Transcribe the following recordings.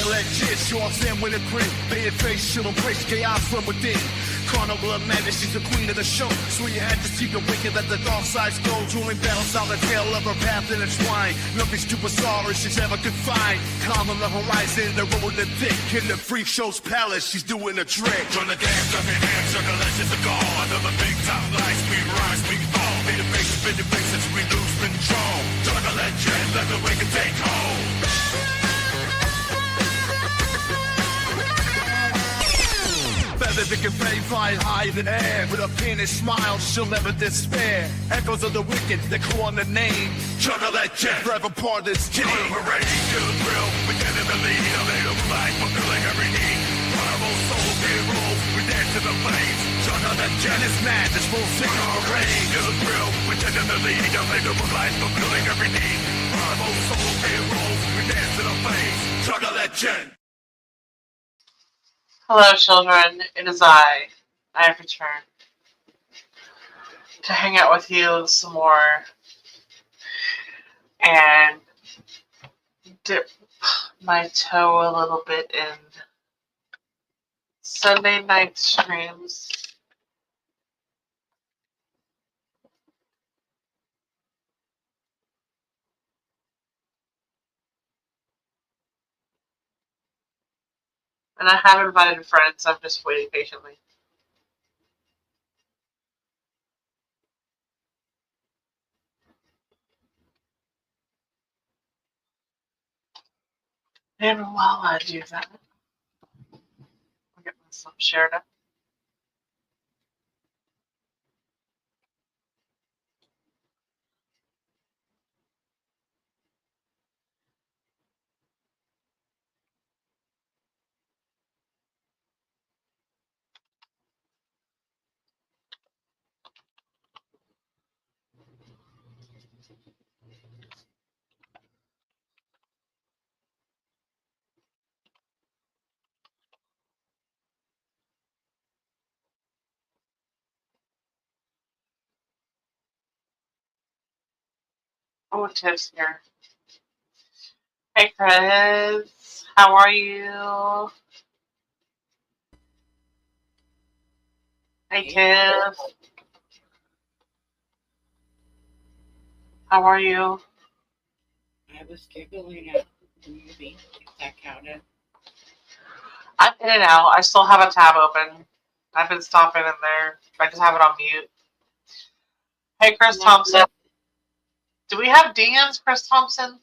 Juggalette chick, shorts in with a grin. Bare face, she'll embrace chaos from within. Carnival of madness, she's the queen of the show. So you had to see the wicked, let the dark side go. Dueling battles on the tail of her path intertwined. Nothing stupid sorry she's ever could find. Calm on the horizon, the road the thick. In the freak show's palace, she's doing a trick. Join the dance, up in hands, Juggalette is the goal. Under the big top lights, we rise, we fall. Made a face, spin the faces, we lose control. Juggalette jet, let the wake and take hold. Feathers that can fly high in the air. With a pianist smile, she'll never despair. Echoes of the wicked, they call on the name. Juggalette jet, Forever part of this game. parade to the thrill, we get in the lead. A little light, fulfilling every need. Carnival soul, big rules, we dance to the flames. Juggalette jet is mad, this full signal parade to the thrill, we get in the lead. A little light, fulfilling every need. Carnival soul, big rules, we dance to the flames. Juggalette jet. Hello, children. It is I have returned to hang out with you some more and dip my toe a little bit in Sunday night streams. And I have invited friends. I'm just waiting patiently. And while I do that, I'll get myself shared up. Oh, Tiff's here. Hey, Chris. How are you? Hey, Tiff. How are you? I was giggling at the movie, if that counted. I'm in and out. I still have a tab open. I've been stopping in there. I just have it on mute. Hey, Chris Thompson. Do we have DMs, Chris Thompson?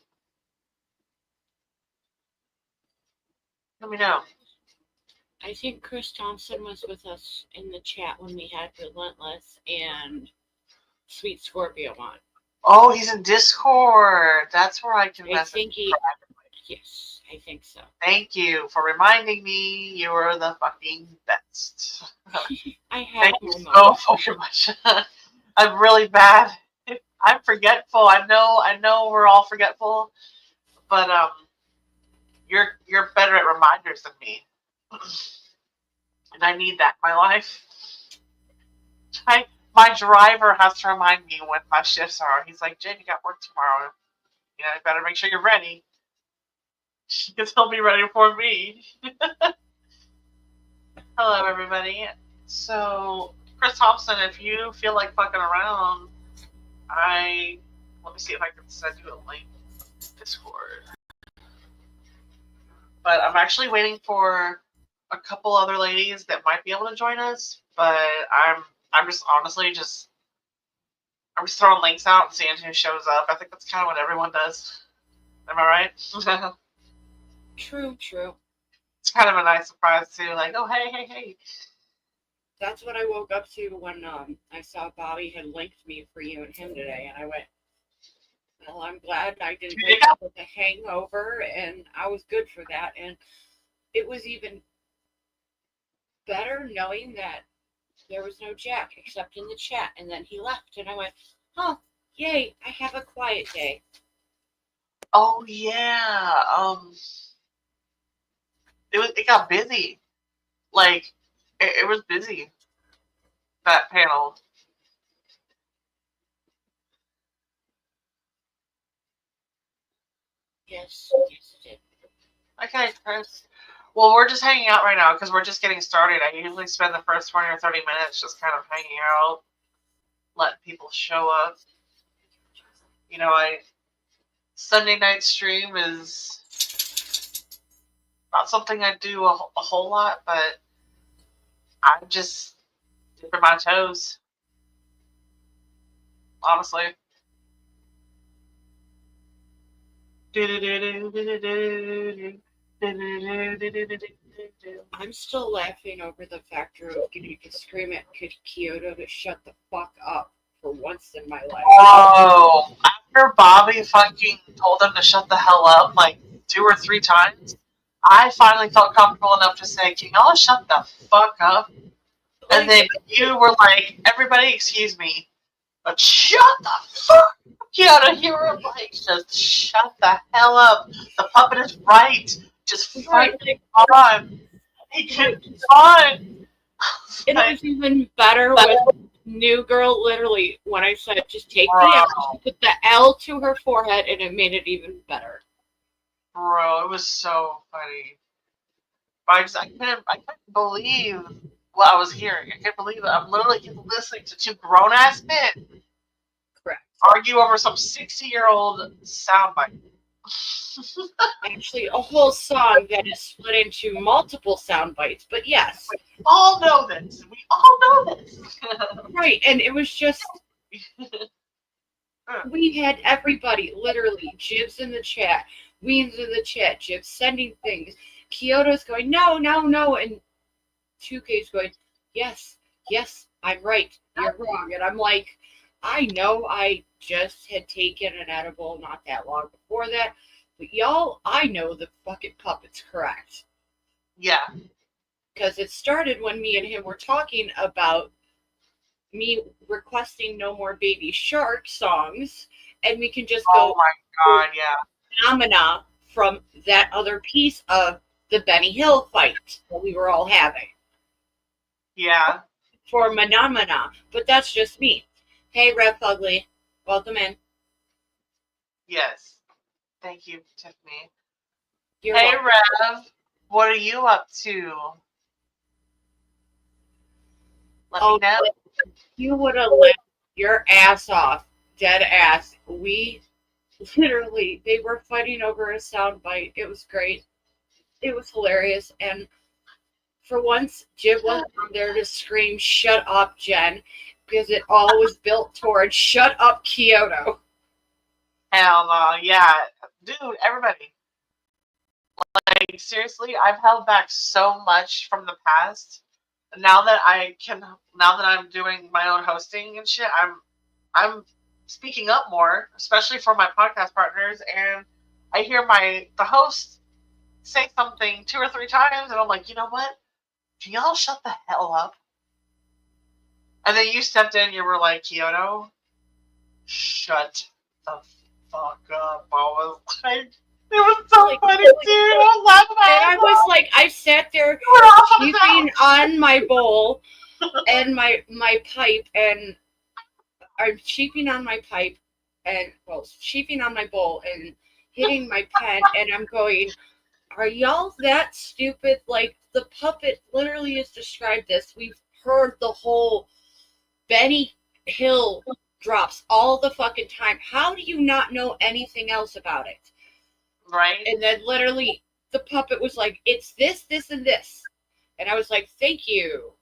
Let me know. I think Chris Thompson was with us in the chat when we had Relentless and Sweet Scorpio on. Oh, he's in Discord. That's where I can message him. Yes, I think so. Thank you for reminding me. You are the fucking best. I have Thank you so fucking much. I'm really bad. I'm forgetful. I know we're all forgetful, but you're better at reminders than me, and I need that in my life. My driver has to remind me when my shifts are. He's like, Jen, you got work tomorrow. You better make sure you're ready. Because he'll be ready for me. Hello, everybody. So, Chris Thompson, if you feel like fucking around, let me see if I can send you a link to Discord. But I'm actually waiting for a couple other ladies that might be able to join us, but I'm just honestly I'm just throwing links out and seeing who shows up. I think that's kind of what everyone does. Am I right? True. It's kind of a nice surprise too. Like, oh hey. That's what I woke up to when I saw Bobby had linked me for you and him today, and I went, well, I'm glad I didn't wake up with a hangover, and I was good for that. And it was even better knowing that there was no Jack except in the chat, and then he left, and I went, oh, yay, I have a quiet day. Oh yeah. It got busy. Like it was busy. That panel. Yes, it did. Okay, Chris. Well, we're just hanging out right now because we're just getting started. I usually spend the first 20 or 30 minutes just kind of hanging out, letting people show up. You know, Sunday night stream is not something I do a whole lot, but I'm just dipping my toes. Honestly. I'm still laughing over the fact of getting to scream at Kyoto to shut the fuck up for once in my life. Oh, after Bobby fucking told him to shut the hell up like 2 or 3 times, I finally felt comfortable enough to say, "Can y'all shut the fuck up?" And then you were like, "Everybody, excuse me, but shut the fuck up, Kyoto." You were like, "Just shut the hell up. The puppet is right. Just fucking on. He can on." It was even better with New Girl, literally, when I said just take the L, she put the L to her forehead, and it made it even better. Bro, it was so funny. I couldn't believe what I was hearing. I can't believe it. I'm literally listening to 2 grown-ass men Correct. argue over some 60-year-old soundbite. Actually, a whole song that is split into multiple sound bites, but yes. We all know this. We all know this. Right, and it was just... we had everybody, literally, Jibs in the chat, Weens in the chat, Jibs sending things, Kyoto's going, no, no, no, and 2K's going, yes, yes, I'm right, you're wrong. And I'm like, I know I just had taken an edible not that long before that, but y'all, I know the fucking puppet's correct. Yeah. Because it started when me and him were talking about me requesting No More Baby Shark songs, and we can just go, oh my god, yeah, phenomena from that other piece of the Benny Hill fight that we were all having. Yeah. For phenomena, but that's just me. Hey, Rev Ugly, welcome in. Yes. Thank you, Tiffany. You're hey, welcome. Rev, what are you up to? Let me know. You would have laughed your ass off, dead ass. We literally, they were fighting over a soundbite. It was great. It was hilarious, and for once, Jib wasn't there to scream, "Shut up, Jen," because it all was built towards "Shut up, Kyoto." Hell no, yeah, dude, everybody. Like, seriously, I've held back so much from the past. Now that I'm doing my own hosting and shit, I'm speaking up more, especially for my podcast partners, and I hear the host say something 2 or 3 times, and I'm like, you know what? Can y'all shut the hell up? And then you stepped in, you were like, Kyoto, shut the fuck up. I was like, it was so funny, dude. I was laughing at it. And I was like, I sat there cheeping on my bowl and my pipe, and I'm cheeping on my pipe and, well, cheeping on my bowl and hitting my pen, and I'm going, are y'all that stupid? Like, the puppet literally has described this. We've heard the whole Benny Hill drops all the fucking time. How do you not know anything else about it? Right? And then literally the puppet was like, it's this, this, and this. And I was like, thank you.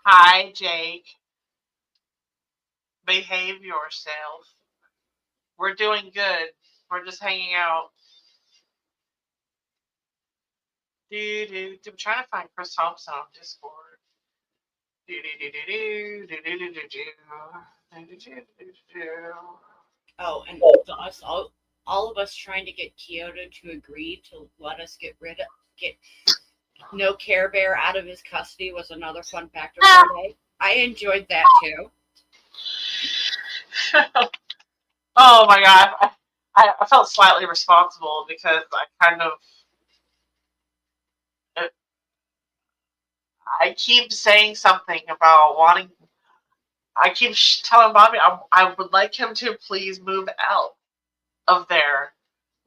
Hi, Jake. Behave yourself. We're doing good. We're just hanging out. I'm trying to find Chris Thompson on Discord. Oh, and us all of us trying to get Kyoto to agree to let us get no Care Bear out of his custody was another fun factor today. I enjoyed that too. Oh my god, I felt slightly responsible because I keep saying something about wanting. I keep telling Bobby I would like him to please move out of there,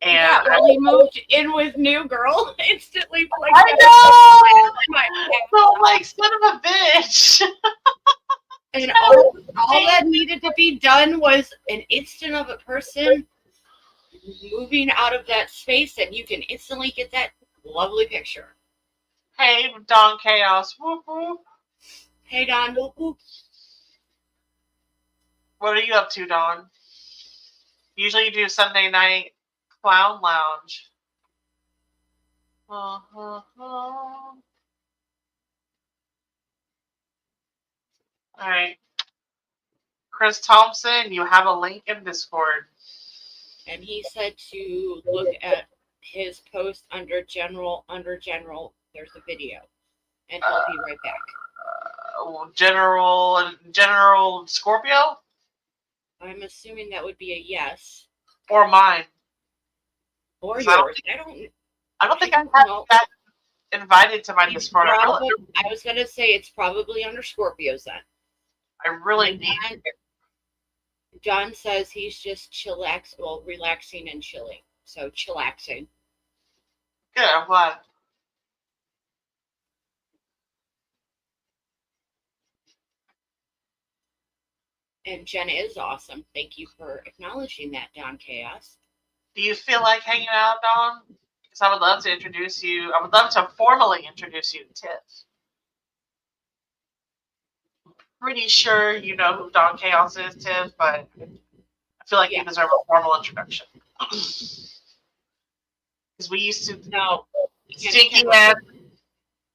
And Yeah, well, he moved in with New Girl instantly. Like, I know! my So, like, son of a bitch. and all that needed to be done was an instant of a person moving out of that space, and you can instantly get that lovely picture. Hey, Don Chaos. Whoop, whoop. Hey, Don. Whoop, whoop. What are you up to, Don? Usually you do Sunday night clown lounge. Alright. Chris Thompson, you have a link in Discord. And he said to look at his post under general. There's a video, and he'll be right back. General Scorpio? I'm assuming that would be a yes. Or mine. Or yours. I don't think I have that invited to my Discord. I was going to say it's probably under Scorpios then. I really need it. John says he's just relaxing and chilling. So chillaxing. Good, I'm glad. And Jenna is awesome. Thank you for acknowledging that, Don Chaos. Do you feel like hanging out, Don? Because I would love to introduce you. I would love to formally introduce you to Tiff. Pretty sure you know who Don Chaos is, Tiff, but I feel like you deserve a formal introduction. Because we used to. No. Stinky Man.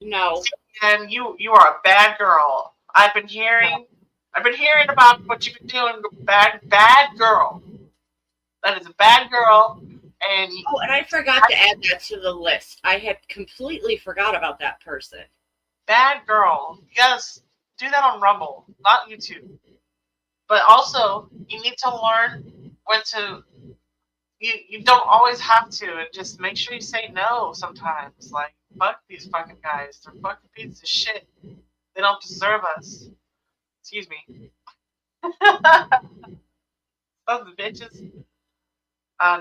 No. And you are a bad girl. I've been hearing about what you've been doing. Bad girl. That is a bad girl. And I forgot to add that to the list. I had completely forgot about that person. Bad girl. Yes, do that on Rumble, not YouTube. But also, you need to learn when to. You don't always have to, and just make sure you say no sometimes. Like, fuck these fucking guys. They're fucking pieces of shit. They don't deserve us. Excuse me. Those bitches.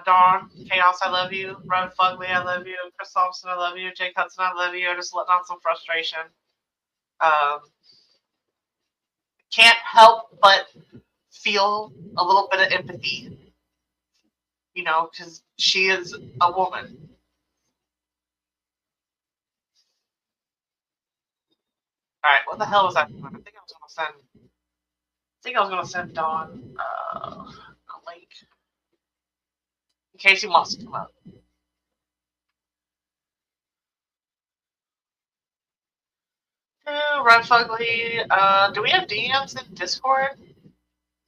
Dawn, Chaos, I love you. Ron Fugly, I love you. Chris Thompson, I love you. Jake Hudson, I love you. I'm just letting out some frustration. Can't help but feel a little bit of empathy. You know, because she is a woman. Alright, what the hell was that? I think I was gonna send Dawn a link. In case he wants to come up. Red Fugly, do we have DMs in Discord?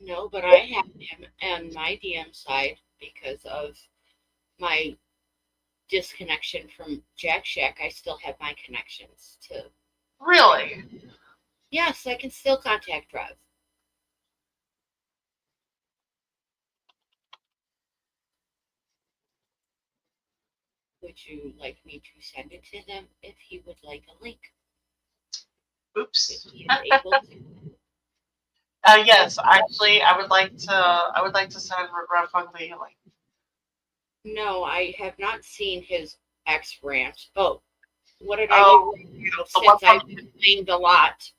No, but I have him on my DM side because of my disconnection from Jack Shack. I still have my connections to. Really? Yes, I can still contact Rev. Would you like me to send it to him if he would like a link? Oops. If he is able to. Yes, actually, I would like to send Red Fugly a link. No, I have not seen his X rant. Oh, what did I do since I've been playing a lot?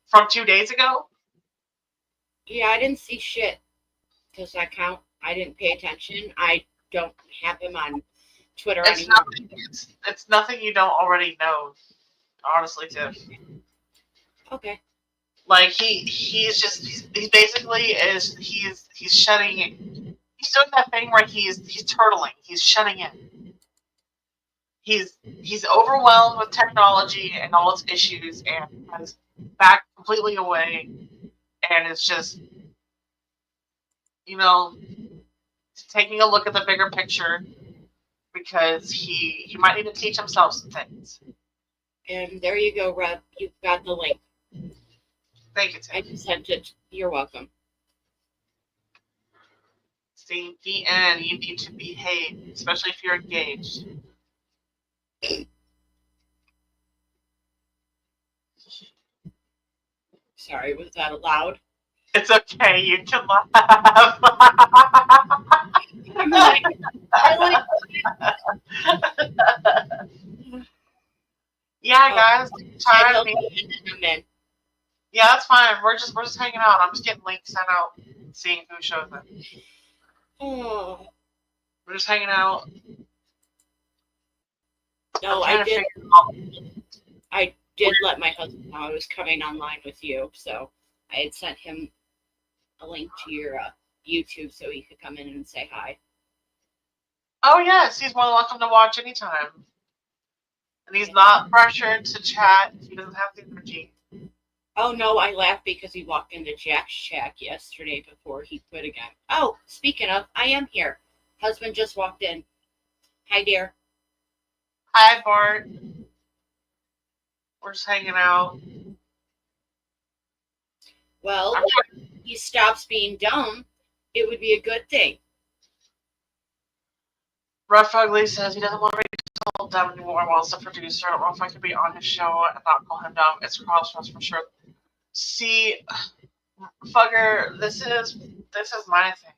From 2 days ago? Yeah, I didn't see shit because I didn't pay attention. I don't have him on Twitter anymore. It's nothing you don't already know, honestly, Tiff. Okay. Like he's basically shutting. He's doing that thing where he's turtling. He's shutting in. He's overwhelmed with technology and all its issues, and has backed completely away, and it's just, taking a look at the bigger picture, because he might need to teach himself some things. And there you go, Rev. You've got the link. Thank you, Tim. I just sent it. You're welcome. See, the end. You need to behave, especially if you're engaged. Sorry, was that loud? It's okay. You can laugh. I'm like, really? Yeah, Oh, guys, said time. he'll be in a minute. Yeah, that's fine. We're just hanging out. I'm just getting links sent out, seeing who shows up. Oh. We're just hanging out. No, I'm trying I to did. figure out. I did let my husband know I was coming online with you, so I had sent him a link to your YouTube so he could come in and say hi. Oh yes, he's more than welcome to watch anytime, and he's not pressured to chat if he doesn't have the energy. Oh no, I laughed because he walked into Jack's chat yesterday before he quit again. Oh, speaking of, I am here. Husband just walked in. Hi, dear. Hi, Bart. We're just hanging out. Well, if he stops being dumb, it would be a good thing. Rough Ugly says he doesn't want to be told dumb anymore while he's a producer. I don't know if I could be on his show and not call him dumb. It's crossroads for sure. See, Fugger, this is my thing.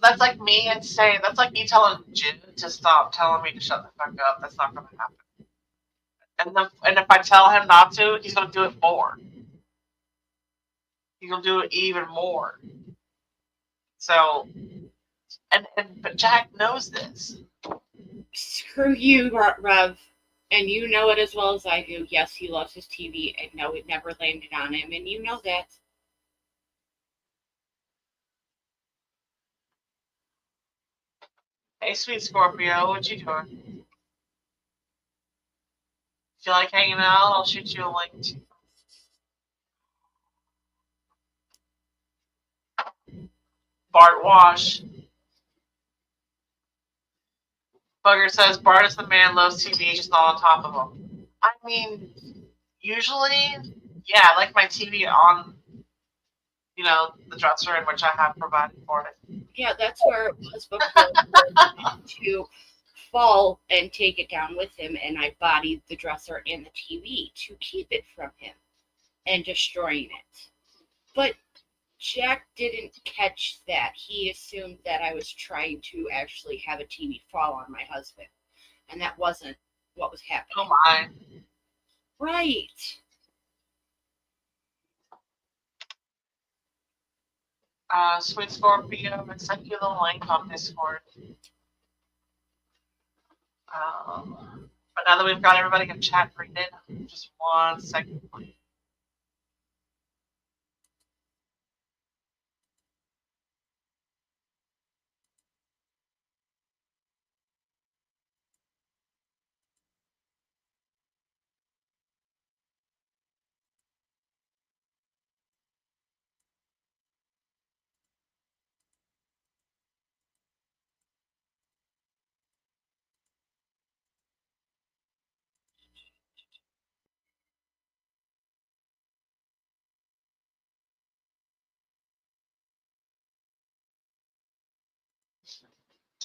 That's like me and saying, that's like me telling Jin to stop telling me to shut the fuck up. That's not going to happen. And if I tell him not to, he's going to do it more. He's going to do it even more. So, but Jack knows this. Screw you, Rev. And you know it as well as I do. Yes, he loves his TV, and no, it never landed on him, and you know that. Hey, sweet Scorpio, what you doing? If you like hanging out, I'll shoot you a link to Bart Wash. Bugger says Bart is the man, loves TV, just not on top of him. I mean, usually, yeah, I like my TV on, the dresser in which I have provided for it. Yeah, that's where it was before to fall and take it down with him, and I bodied the dresser and the TV to keep it from him and destroying it. But Jack didn't catch that. He assumed that I was trying to actually have a TV fall on my husband, and that wasn't what was happening. Oh my. Right. Sweet Scorpio, I sent you the link on Discord. But now that we've got everybody in chat greeted, just 1 second, please.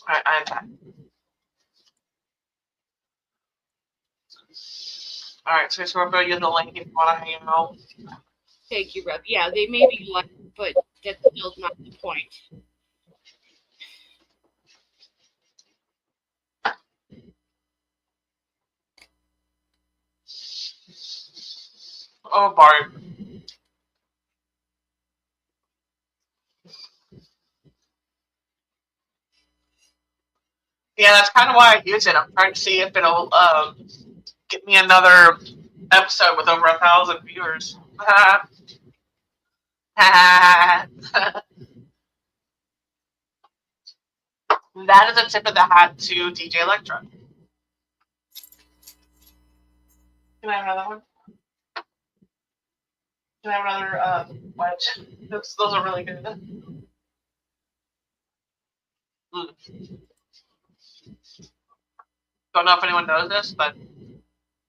Alright, I have that. Alright, Sweet Scorpio, you have the link if you want to hang out. Thank you, Rev. Yeah, they may be left, but that's still not the point. Oh, Bart. Yeah, that's kind of why I use it. I'm trying to see if it'll get me another episode with over 1,000 viewers. That is a tip of the hat to DJ Electra. Can I have another one? Can I have another wedge? Those are really good. Don't know if anyone knows this, but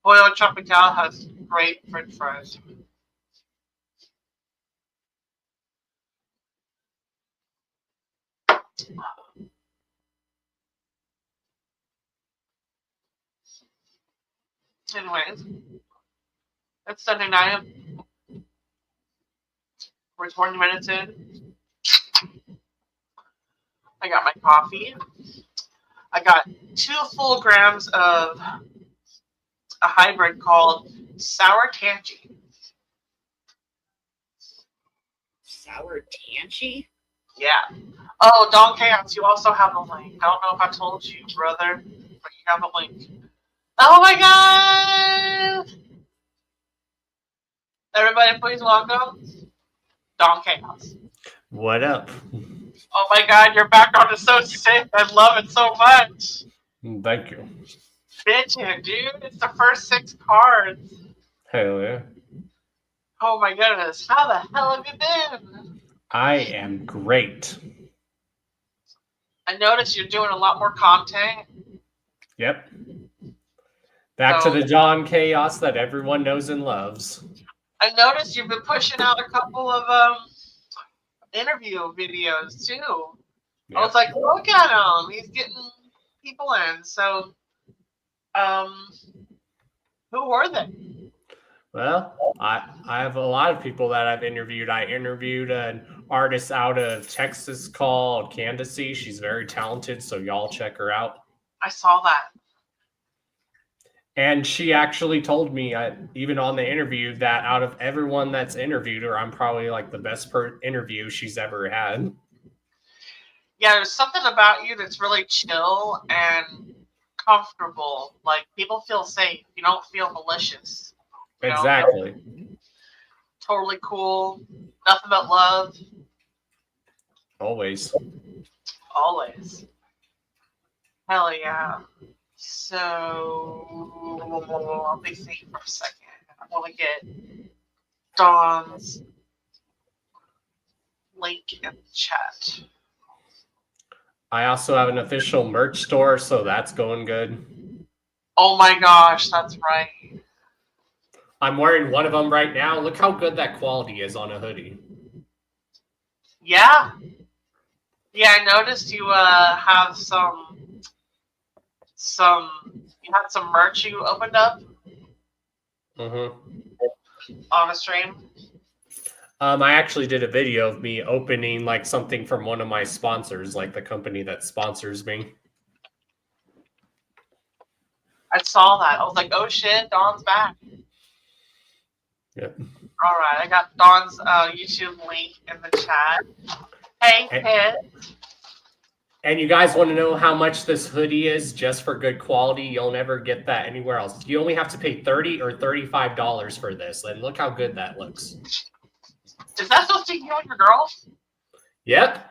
Pollo Tropical has great French fries. Anyways, it's Sunday night. We're 20 minutes in. I got my coffee. I got 2 full grams of a hybrid called Sour Tangy. Sour Tangy? Yeah. Oh, Dawn Chaos, you also have the link. I don't know if I told you, brother, but you have the link. Oh my god! Everybody, please welcome Dawn Chaos. What up? Oh my god, your background is so sick. I love it so much. Thank you. Bitchin', dude. It's the first 6 cards. Hell yeah. Oh my goodness. How the hell have you been? I am great. I noticed you're doing a lot more content. Yep. Back to the John Chaos that everyone knows and loves. I noticed you've been pushing out a couple of interview videos too. Yep. I was like, look at him. He's getting people in. So, who were they? Well, I have a lot of people that I've interviewed. I interviewed an artist out of Texas called Candace. She's very talented, so y'all check her out. I saw that. And she actually told me, even on the interview, that out of everyone that's interviewed her, I'm probably like the best interview she's ever had. Yeah, there's something about you that's really chill and comfortable. Like, people feel safe. You don't feel malicious. You know? Exactly. Totally cool. Nothing but love. Always. Always. Hell yeah. So, let me think for a second. I want to get Dawn's link in the chat. I also have an official merch store, so that's going good. Oh my gosh, that's right. I'm wearing one of them right now. Look how good that quality is on a hoodie. Yeah. Yeah, I noticed you have you had some merch you opened up on a stream. I actually did a video of me opening like something from one of my sponsors, like the company that sponsors me. I saw that. I was like, oh shit, Dawn's back. Yep. All right, I got Dawn's YouTube link in the chat. Hey, Kid. And you guys want to know how much this hoodie is just for good quality? You'll never get that anywhere else. You only have to pay $30 or $35 for this. And look how good that looks. Is that supposed to be you and your girl? Yep.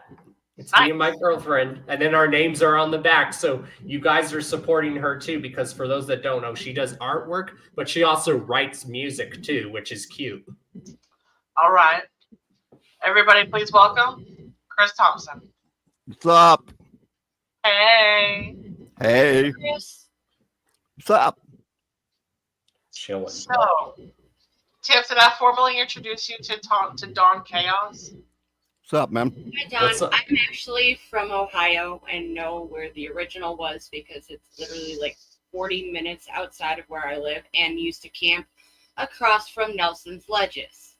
It's nice. Me and my girlfriend. And then our names are on the back. So you guys are supporting her too, because for those that don't know, she does artwork, but she also writes music too, which is cute. All right. Everybody, please welcome Chris Thompson. What's up? Hey. Hey. Chris. What's up? Chilling. So, Tiff, did I formally introduce you to Dawn Chaos? What's up, man? Hi, Don. I'm actually from Ohio and know where the original was because it's literally like 40 minutes outside of where I live and used to camp across from Nelson's Ledges.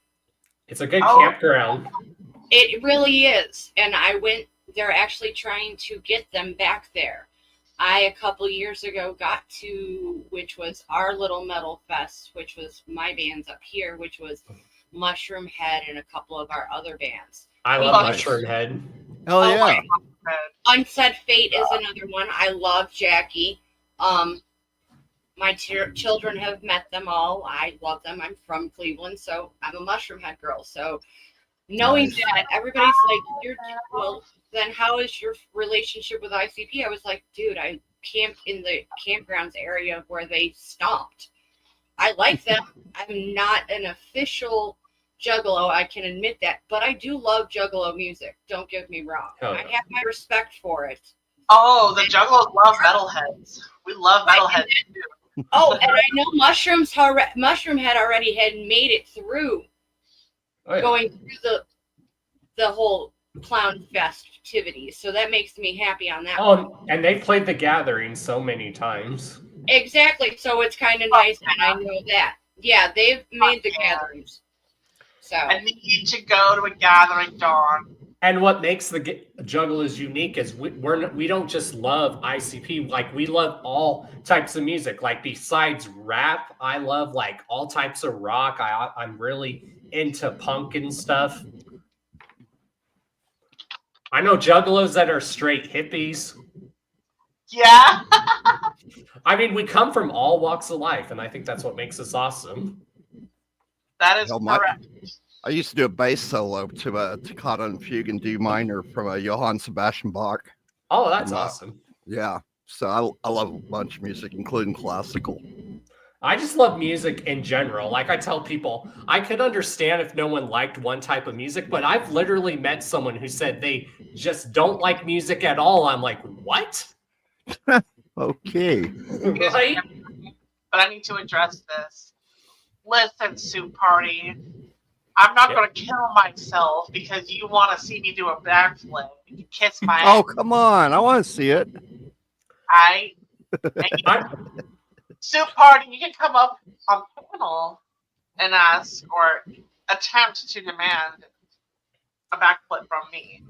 It's a good campground. It really is. And I went, they're actually trying to get them back there. A couple years ago, got to, which was our little metal fest, which was my bands up here, which was Mushroom Head and a couple of our other bands. I love Mushroom Head. Hell yeah. Unsaid Fate is another one. I love Jackie. My children have met them all. I love them. I'm from Cleveland, so I'm a Mushroom Head girl. So knowing that, everybody's like, well, then how is your relationship with ICP? I was like, dude, I camped in the campgrounds area where they stomped. I like them. I'm not an official Juggalo, I can admit that, but I do love Juggalo music. Don't get me wrong. I have my respect for it. Oh, the Juggalos love metalheads. We love metalheads too. Oh, and I know Mushroom Head already had made it through, going through the whole Clown festivities, so that makes me happy on that. Oh, and they played The Gathering so many times. Exactly, so it's kind of nice, and I know that. Yeah, they've made The Gatherings. So I need to go to a gathering, Dawn. And what makes the Juggalos unique is we don't just love ICP. Like, we love all types of music. Like, besides rap, I love like all types of rock. I'm really into punk and stuff. I know Juggalos that are straight hippies. Yeah. I mean, we come from all walks of life, and I think that's what makes us awesome. That is Hell, correct. I used to do a bass solo to a Toccata and Fugue in D minor from a Johann Sebastian Bach. Oh, that's awesome. Yeah. So I love a bunch of music, including classical. I just love music in general. Like, I tell people, I could understand if no one liked one type of music, but I've literally met someone who said they just don't like music at all. I'm like, what? Okay. Right? But I need to address this. Listen, Soup Party. I'm not going to kill myself because you want to see me do a backflip. You kiss my ass. Oh, come on. I want to see it. Soup Party, you can come up on panel and ask or attempt to demand a backflip from me.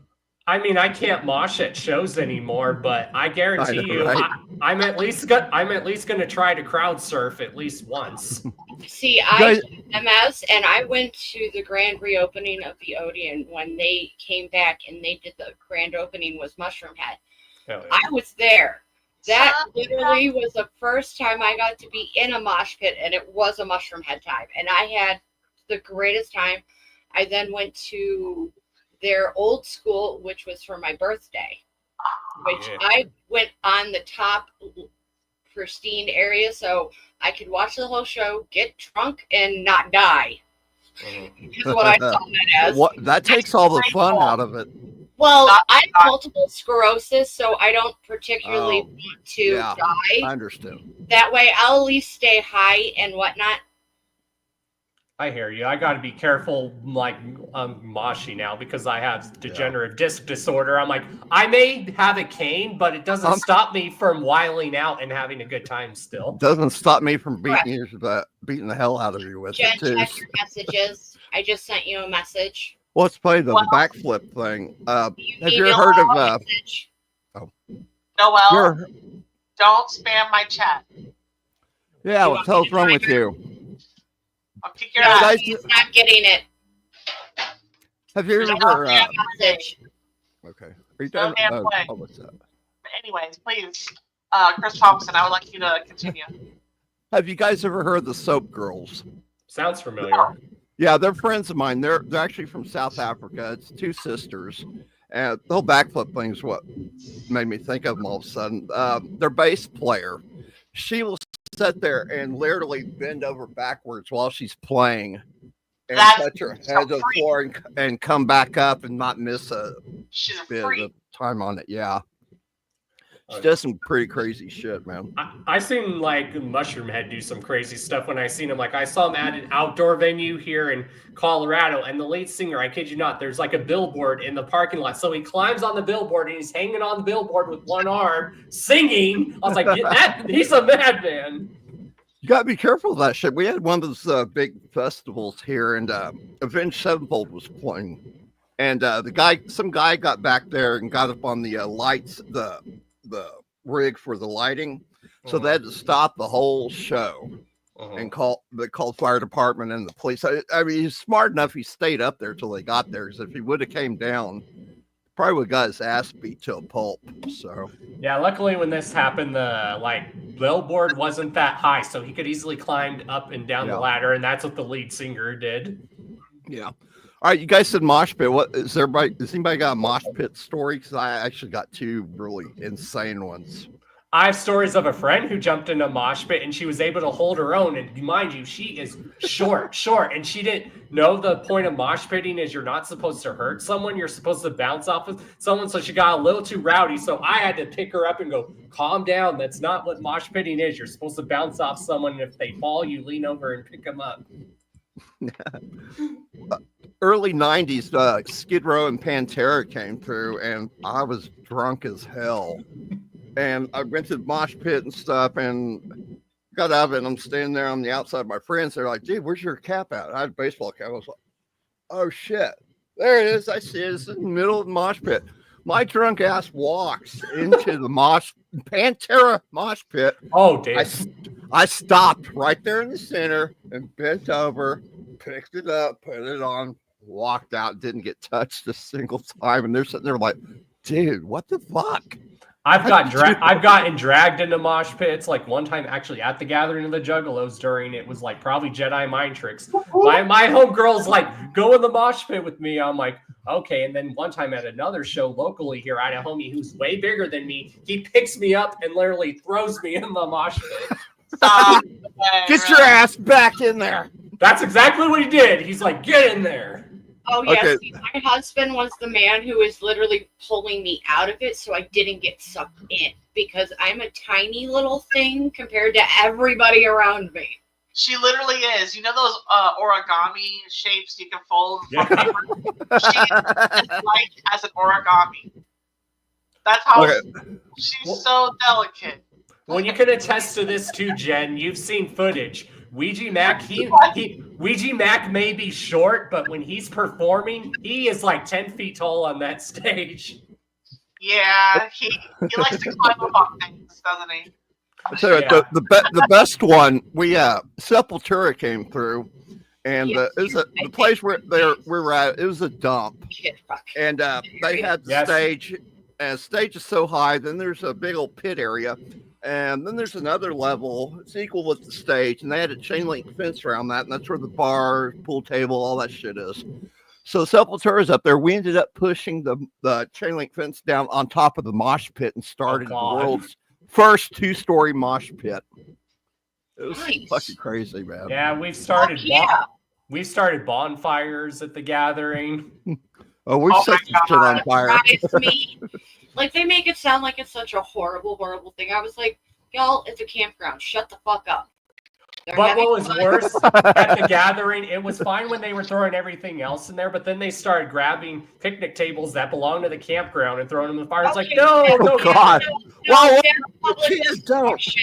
I mean, I can't mosh at shows anymore, but I guarantee you, right? I'm at least going to try to crowd surf at least once. See, I did MS, and I went to the grand reopening of the Odeon when they came back and they did the grand opening with Mushroom Head. Oh, yeah. I was there. That literally was the first time I got to be in a mosh pit, and it was a Mushroom Head time. And I had the greatest time. I then went to their old school, which was for my birthday, which I went on the top pristine area so I could watch the whole show, get drunk, and not die. Is what I saw that as. That takes all the fun out of it. Well, I have multiple sclerosis, so I don't particularly want to die. I understand. That way, I'll at least stay high and whatnot. I hear you. I got to be careful, like, moshing now because I have degenerative disc disorder. I'm like, I may have a cane, but it doesn't stop me from wiling out and having a good time still. Doesn't stop me from beating the hell out of you with Jen, it, too. check your messages. I just sent you a message. Well, let's play the backflip thing. Have you ever heard of... Noel, don't spam my chat. Yeah, what the hell's wrong with you? I'll kick your ass. He's not getting it. Have you ever... message. Okay. Are you done? What's that? Anyways, please, Chris Thompson, I would like you to continue. Have you guys ever heard of the Soap Girls? Sounds familiar. Yeah, they're friends of mine. They're actually from South Africa. It's two sisters. And the whole backflip thing is what made me think of them all of a sudden. Their bass player, she will sit there and literally bend over backwards while she's playing and touch her head to the floor and come back up and not miss a bit of time on it. Yeah. She does some pretty crazy shit, man. I seen like Mushroom Head do some crazy stuff when I seen him. Like, I saw him at an outdoor venue here in Colorado, and the lead singer, I kid you not, there's like a billboard in the parking lot. So he climbs on the billboard and he's hanging on the billboard with one arm, singing. I was like, he's a madman. You gotta be careful of that shit. We had one of those big festivals here, and Avenged Sevenfold was playing, and some guy got back there and got up on the lights, the rig for the lighting, so they had to stop the whole show and called fire department and the police. I mean, he's smart enough. He stayed up there till they got there. Because if he would have came down, probably would have got his ass beat to a pulp. So yeah, luckily when this happened, the billboard wasn't that high, so he could easily climb up and down the ladder, and that's what the lead singer did. Yeah. All right, you guys said mosh pit. Has anybody got a mosh pit story? Because I actually got two really insane ones. I have stories of a friend who jumped in a mosh pit and she was able to hold her own. And mind you, she is short, and she didn't know the point of mosh pitting is you're not supposed to hurt someone. You're supposed to bounce off of someone. So she got a little too rowdy. So I had to pick her up and go, calm down. That's not what mosh pitting is. You're supposed to bounce off someone. And if they fall, you lean over and pick them up. Early 90s, Skid Row and Pantera came through, and I was drunk as hell. And I went to the mosh pit and stuff and got out of it. And I'm standing there on the outside of my friends. They're like, dude, where's your cap at? I had a baseball cap. I was like, oh, shit. There it is. I see it. It's in the middle of the mosh pit. My drunk ass walks into the Pantera mosh pit. Oh, damn. I stopped right there in the center and bent over, picked it up, put it on, walked out, didn't get touched a single time. And they're sitting there like, dude, what the fuck? I've gotten dragged into mosh pits, like one time actually at the gathering of the Juggalos during it was like probably Jedi mind tricks. My homegirl's like, go in the mosh pit with me. I'm like, okay. And then one time at another show locally here, I had a homie who's way bigger than me. He picks me up and literally throws me in the mosh pit. Stop. Get your ass back in there. That's exactly what he did. He's like, get in there. Oh, yes. Okay. See, my husband was the man who was literally pulling me out of it so I didn't get sucked in because I'm a tiny little thing compared to everybody around me. She literally is. You know those origami shapes you can fold? Yeah. She is like as an origami. That's how she's so delicate. Well, you can attest to this too, Jen. You've seen footage. Ouija Mac, Ouija Mac may be short, but when he's performing, he is like 10 feet tall on that stage. Yeah, he likes to climb up on things, doesn't he? So the best one, we Sepultura came through, and Yes, it was the place where we were at. It was a dump, Kid Rock. and they had the stage, and the stage is so high. Then there's a big old pit area, and then there's another level. It's equal with the stage, and they had a chain link fence around that, and that's where the bar, pool table, all that shit is. So Sepultura's up there. We ended up pushing the chain link fence down on top of the mosh pit and started the world's first 2-story mosh pit. It was fucking crazy, man. Yeah, we've started bonfires at the gathering. Oh, we've set this shit on fire. Me. Like, they make it sound like it's such a horrible, horrible thing. I was like, y'all, it's a campground. Shut the fuck up. But what was worse at the gathering, it was fine when they were throwing everything else in there, but then they started grabbing picnic tables that belong to the campground and throwing them in the fire. It's like, no, God. No, Don't.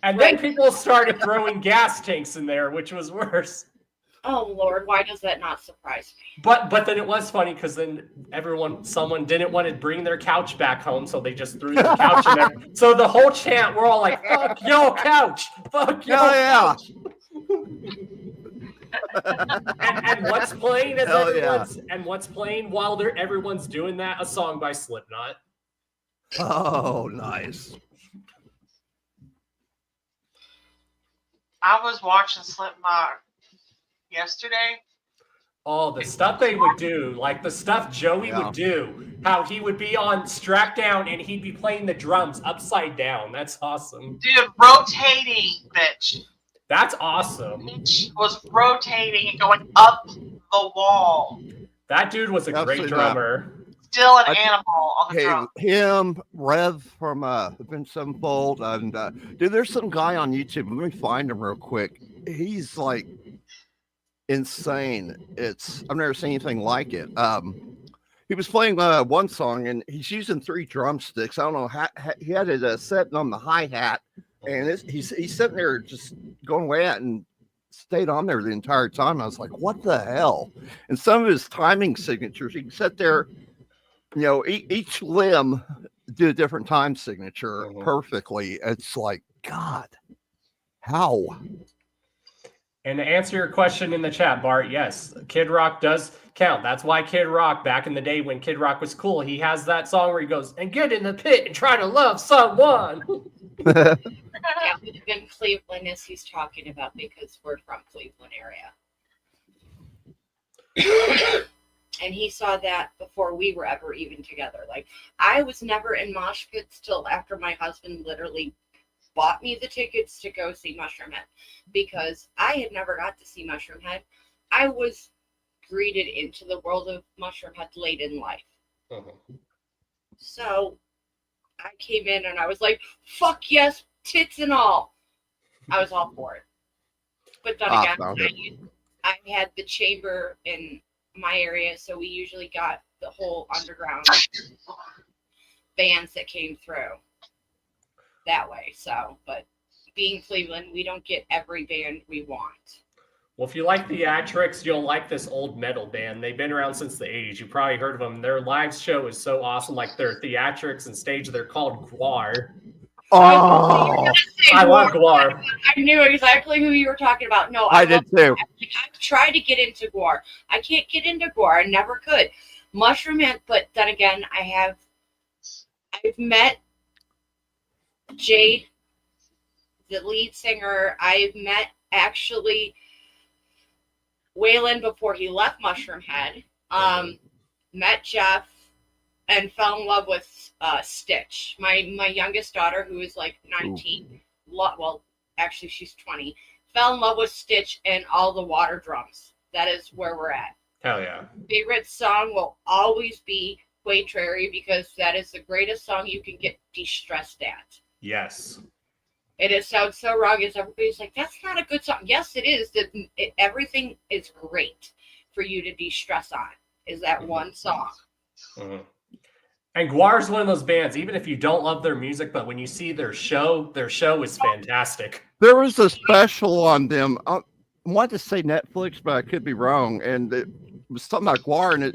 And then people started throwing gas tanks in there, which was worse. Oh Lord, why does that not surprise me? But then it was funny because then someone didn't want to bring their couch back home, so they just threw the couch in there. So the whole chant, we're all like, "Fuck your couch! Fuck your couch!" and what's playing as what's playing while everyone's doing that? A song by Slipknot. Oh, nice. I was watching Slipknot yesterday. Oh, the stuff they would do, like the stuff Joey would do, how he would be strapped down and he'd be playing the drums upside down. That's awesome. Dude, rotating, bitch. That's awesome. Bitch was rotating and going up the wall. That dude was a great drummer. Still an animal on the drum. Him, Rev from Avenged Sevenfold, and dude, there's some guy on YouTube. Let me find him real quick. He's like insane. I've never seen anything like it. He was playing one song and he's using 3 drumsticks. I don't know how he had it set on the hi-hat, and he's sitting there just going away at and stayed on there the entire time. I was like, what the hell? And some of his timing signatures, he can sit there, each limb do a different time signature perfectly. It's like, God, how? And to answer your question in the chat, Bart, yes, Kid Rock does count. That's why Kid Rock, back in the day when Kid Rock was cool, he has that song where he goes, and get in the pit and try to love someone. Yeah, in Cleveland, as he's talking about, because we're from Cleveland area. And he saw that before we were ever even together. Like, I was never in mosh pits till after my husband literally bought me the tickets to go see Mushroomhead, because I had never got to see Mushroomhead. I was greeted into the world of Mushroomhead late in life. So I came in and I was like, fuck yes, tits and all. I was all for it. But then again, I had the chamber in my area, so we usually got the whole underground bands that came through that way. So, but being Cleveland, we don't get every band we want. Well, if you like theatrics, you'll like this old metal band. They've been around since the 80s. You probably heard of them. Their live show is so awesome. Like their theatrics and stage, they're called Guar. Oh, I love Guar. I knew exactly who you were talking about. No, I did too. I've tried to get into Guar. I can't get into Guar. I never could. Mushroom Head, but then again, I've met Jade, the lead singer. I've met actually Waylon before he left Mushroom Head. Met Jeff and fell in love with Stitch. My youngest daughter, who is like 19, well, actually she's 20, fell in love with Stitch and all the water drums. That is where we're at. Hell yeah. Favorite song will always be Quatrary because that is the greatest song you can get de-stressed at. Yes. It sounds so wrong as everybody's like, that's not a good song. Yes, it is. Everything is great for you to de-stress on is that one song. Mm-hmm. And Guar is one of those bands, even if you don't love their music, but when you see their show is fantastic. There was a special on them. I wanted to say Netflix, but I could be wrong. And it was something like Guar, and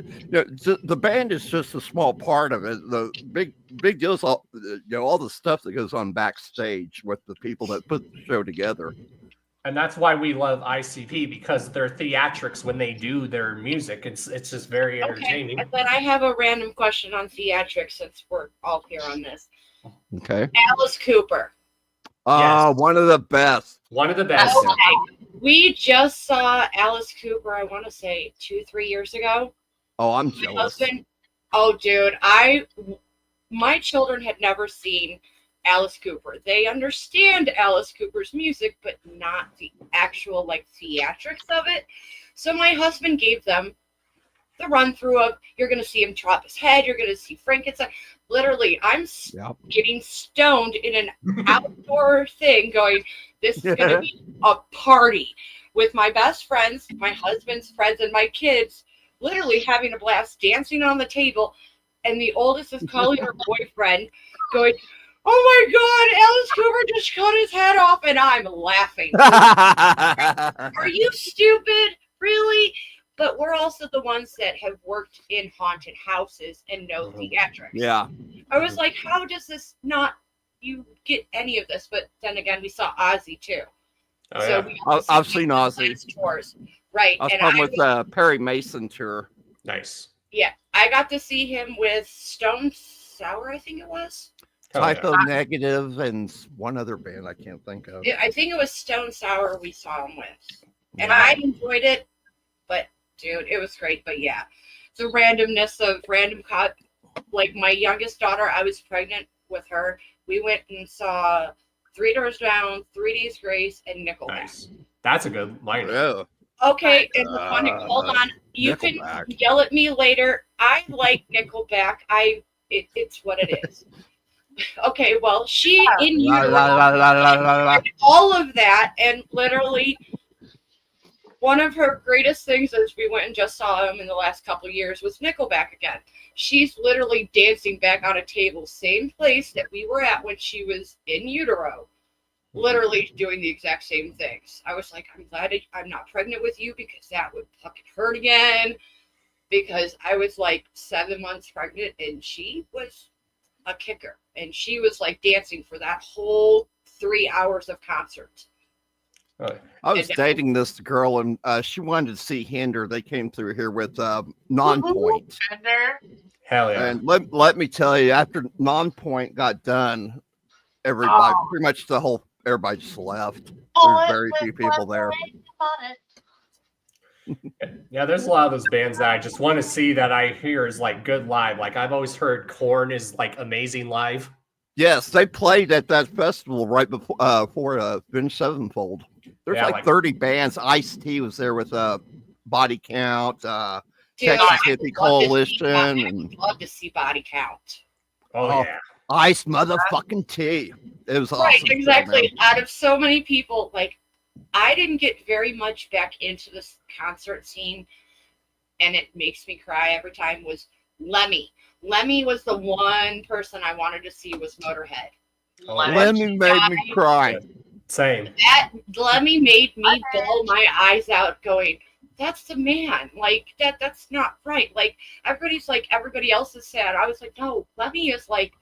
the band is just a small part of it. The big deal is all the stuff that goes on backstage with the people that put the show together. And that's why we love ICP, because their theatrics when they do their music, it's just very entertaining. Okay, then I have a random question on theatrics since we're all here on this. Okay. Alice Cooper. Yes. One of the best. One of the best. Okay. We just saw Alice Cooper, I want to say 2-3 years ago. Oh, I'm My jealous. husband, dude, my children had never seen Alice Cooper. They understand Alice Cooper's music, but not the actual theatrics of it. So my husband gave them the run through of, you're going to see him chop his head, you're going to see Frankenstein. Literally, I'm getting stoned in an outdoor thing going, this is going to be a party with my best friends, my husband's friends, and my kids, literally having a blast, dancing on the table. And the oldest is calling her boyfriend going, oh my God, Alice Cooper just cut his head off, and I'm laughing. Are you stupid? Really? But we're also the ones that have worked in haunted houses and know theatrics. Yeah. I was like, how does this not, you get any of this? But then again, we saw Ozzy too. Oh, So yeah. I've seen Ozzy. Tours. Right. I saw him with Perry Mason tour. Nice. Yeah, I got to see him with Stone Sour, I think it was. Typo Negative and one other band I can't think of. I think it was Stone Sour we saw him with. And I enjoyed it, but dude, it was great. But yeah, the randomness of random like my youngest daughter, I was pregnant with her. We went and saw 3 Doors Down, 3 Days Grace, and Nickelback. Nice. That's a good lineup. Yeah. Okay, and hold on. You can yell at me later. I like Nickelback. It's what it is. Okay, well, she in utero, all of that, and literally one of her greatest things as we went and just saw him in the last couple of years was Nickelback again. She's literally dancing back on a table, same place that we were at when she was in utero, literally doing the exact same things. I was like, I'm glad I'm not pregnant with you because that would fucking hurt again, because I was like 7 months pregnant and she was a kicker, and she was like dancing for that whole 3 hours of concert. I was dating this girl, and she wanted to see Hinder. They came through here with Non-Point. Hell yeah! And let me tell you, after Non-Point got done, everybody, pretty much everybody just left. There were very few people there. Yeah, there's a lot of those bands that I just want to see that I hear is like good live. Like I've always heard Korn is like amazing live. Yes, they played at that festival right before for Avenged Sevenfold. There's like 30 bands. Ice-T was there with Body Count, Texas Hippie Coalition, and I'd love to see Body Count. Oh yeah, Ice motherfucking T. It was awesome. Right, exactly. Out of so many people, like I didn't get very much back into this concert scene, and it makes me cry every time, was Lemmy. Lemmy was the one person I wanted to see was Motorhead. Lemmy made me cry. Same. That Lemmy made me bawl my eyes out going, that's the man. Like, that's not right. Like, everybody's like, everybody else is sad. I was like, no, Lemmy is like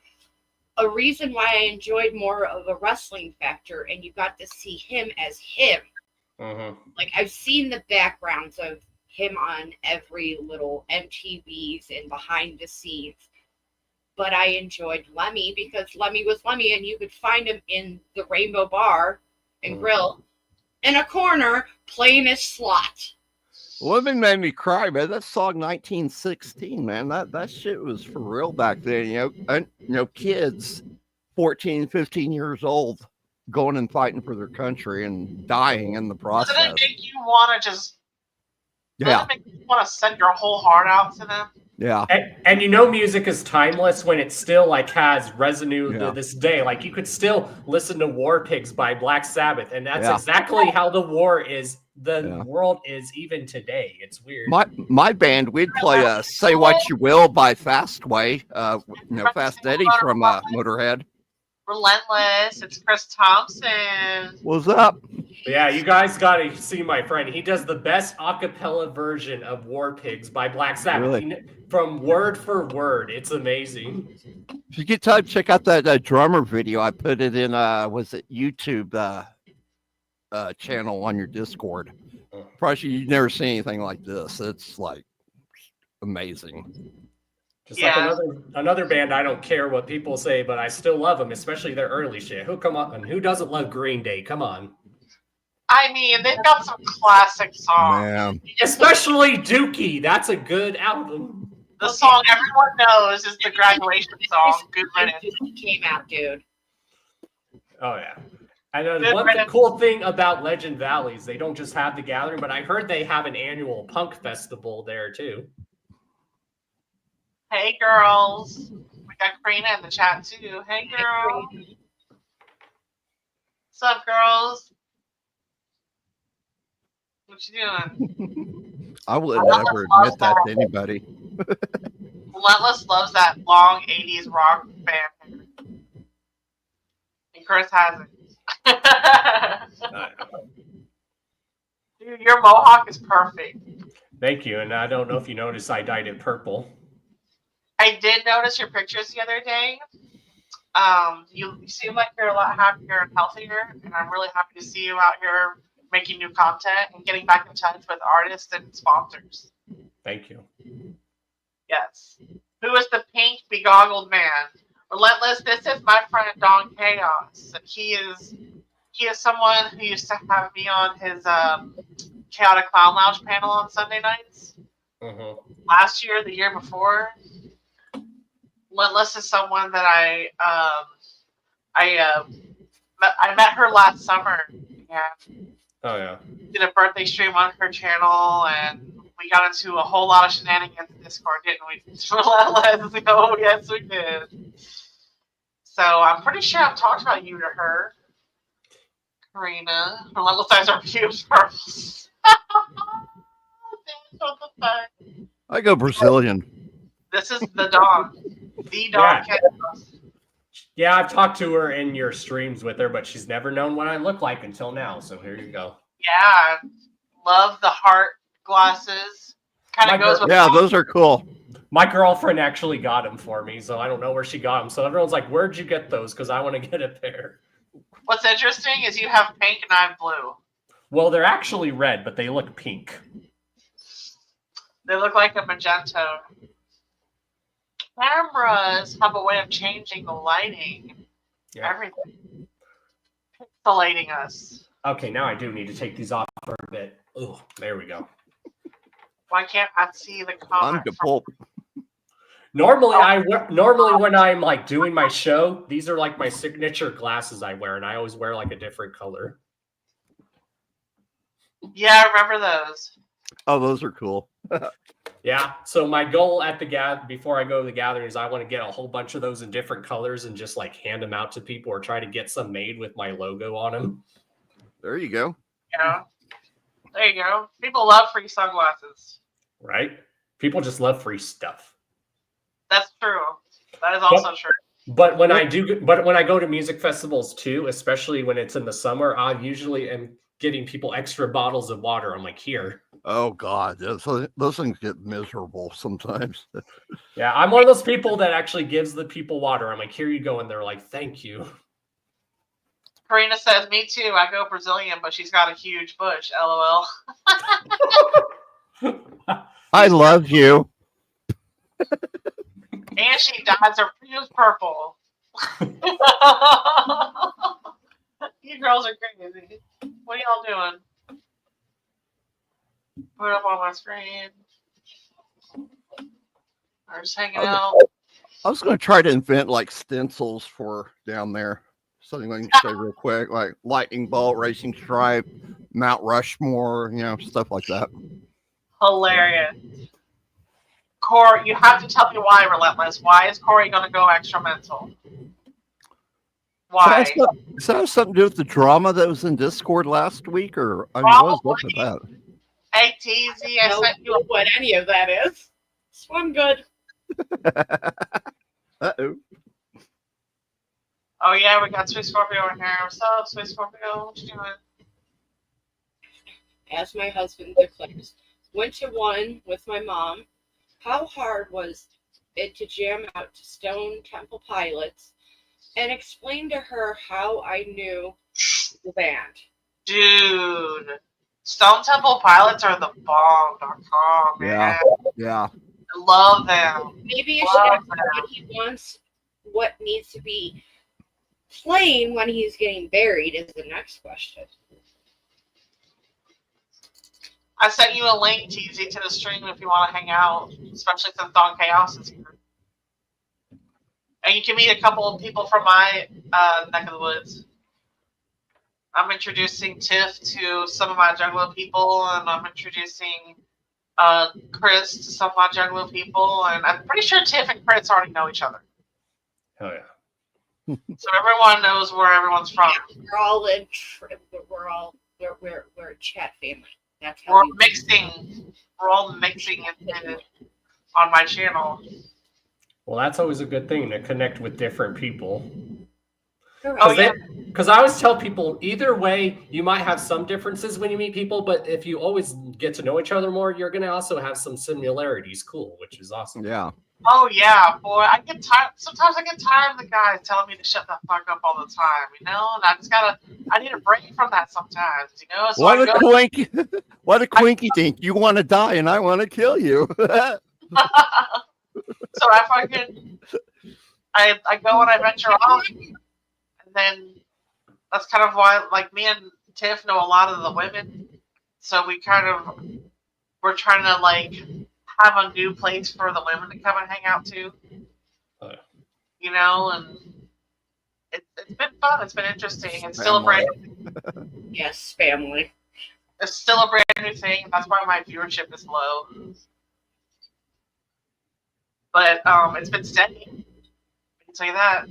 a reason why I enjoyed more of a wrestling factor, and you got to see him as him. Like, I've seen the backgrounds of him on every little MTVs and behind the scenes. But I enjoyed Lemmy because Lemmy was Lemmy, and you could find him in the Rainbow Bar and Grill in a corner playing his slot. Lemmy made me cry, man. That song 1916, man. That shit was for real back then. You know, kids 14, 15 years old going and fighting for their country and dying in the process. Doesn't it make you want to just? Doesn't it make you want to send your whole heart out to them? Yeah. And you know, music is timeless when it still like has residue to this day. Like you could still listen to War Pigs by Black Sabbath, and that's exactly how the war is. The world is even today. It's weird. My band, we'd play "Say What You Will" by Fastway. Fast Eddie from Motorhead. Relentless. It's Chris Thompson. What's up? Yeah, you guys got to see my friend. He does the best a cappella version of War Pigs by Black Sabbath. Really? From word for word. It's amazing. If you get time, check out that drummer video. I put it in, was it YouTube channel on your Discord. Probably you've never seen anything like this. It's like amazing. Just like another band, I don't care what people say, but I still love them, especially their early shit. Who doesn't love Green Day? Come on. I mean, they've got some classic songs. Man. Especially Dookie. That's a good album. The song everyone knows is the graduation song. Good riddance. Came out, dude. Oh, yeah. I know one cool thing about Legend Valley is they don't just have the gathering, but I heard they have an annual punk festival there, too. Hey, girls. We got Karina in the chat, too. Hey, girl. What's up, girls? What you doing? I will never admit that to anybody. Relentless loves that long 80s rock band. And Chris has it. Dude, your mohawk is perfect. Thank you. And I don't know if you noticed I dyed it purple. I did notice your pictures the other day. You seem like you're a lot happier and healthier, and I'm really happy to see you out here making new content and getting back in touch with artists and sponsors. Thank you. Yes. Who is the pink begoggled man? Relentless, this is my friend Don Chaos. He is someone who used to have me on his Chaotic Clown Lounge panel on Sunday nights. Last year, the year before. Relentless is someone that I met her last summer. Yeah. Oh, yeah. Did a birthday stream on her channel, and we got into a whole lot of shenanigans in Discord, didn't we? Relentless. Oh, yes, we did. So I'm pretty sure I've talked about you to her. Karina. Relentless eyes are huge pearls. What the fuck? I go Brazilian. This is the dog. The dog. Yeah, I've talked to her in your streams with her, but she's never known what I look like until now. So here you go. Yeah, love the heart glasses. Kind of goes with. Yeah, those are cool. My girlfriend actually got them for me, so I don't know where she got them. So everyone's like, "Where'd you get those?" Because I want to get a pair. What's interesting is you have pink and I have blue. Well, they're actually red, but they look pink. They look like a magenta. Cameras have a way of changing the lighting. Yeah. Everything. Pixelating us. Okay, now I do need to take these off for a bit. Oh, there we go. Why can't I see the comment? Normally when I'm like doing my show, these are like my signature glasses I wear, and I always wear like a different color. Yeah, I remember those. Oh, those are cool. Yeah. So my goal at before I go to the gathering is I want to get a whole bunch of those in different colors and just like hand them out to people or try to get some made with my logo on them. There you go. Yeah. There you go. People love free sunglasses. Right? People just love free stuff. That's true. That is also true. But when I go to music festivals too, especially when it's in the summer, I usually am getting people extra bottles of water. I'm like, here. Oh God, those things get miserable sometimes. Yeah, I'm one of those people that actually gives the people water. I'm like, here you go, and they're like, thank you. Karina says, me too. I go Brazilian, but she's got a huge bush. LOL. I love you. And she dyes her pubes purple. You girls are crazy. What are y'all doing? Put it up on my screen. We're just hanging out. I was going to try to invent like stencils for down there. Something I can say real quick, like lightning bolt, racing stripe, Mount Rushmore, stuff like that. Hilarious. Corey, you have to tell me why, Relentless. Why is Corey going to go extra mental? Why? Does that have something to do with the drama that was in Discord last week? Or I mean, what was up with that? Hey, TZ, I No sent you clue what any of that is. Swim good. Uh-oh. Oh, yeah, we got Sweet Scorpio in here. What's up, Sweet Scorpio? What you doing? As my husband declares, went to one with my mom. How hard was it to jam out to Stone Temple Pilots and explain to her how I knew the band? Dude, Stone Temple Pilots are the bomb.com, man. Yeah. I love them. Maybe you should ask him what he wants, what needs to be playing when he's getting buried is the next question. I sent you a link, TZ, to the stream if you want to hang out, especially since Dawn Chaos is here. And you can meet a couple of people from my neck of the woods. I'm introducing Tiff to some of my Juggalo people, and I'm introducing Chris to some of my Juggalo people, and I'm pretty sure Tiff and Chris already know each other. Hell yeah. So everyone knows where everyone's from. We're all in. We're a chat family. That's how We're mixing. We're all mixing on my channel. Well, that's always a good thing to connect with different people. Oh, yeah. Because I always tell people, either way, you might have some differences when you meet people, but if you always get to know each other more, you're going to also have some similarities. Cool, which is awesome. Yeah. Oh, yeah, boy. I get tired. Sometimes I get tired of the guys telling me to shut the fuck up all the time, And I need a break from that sometimes, So What a quinky dink. You want to die and I want to kill you. So I go and I venture off. And then that's kind of why, like, me and Tiff know a lot of the women. So we're trying to, like, have a new place for the women to come and hang out to. And it's been fun. It's been interesting. It's still a brand Yes, family. It's still a brand new thing. That's why my viewership is low. But it's been steady. I can tell you that.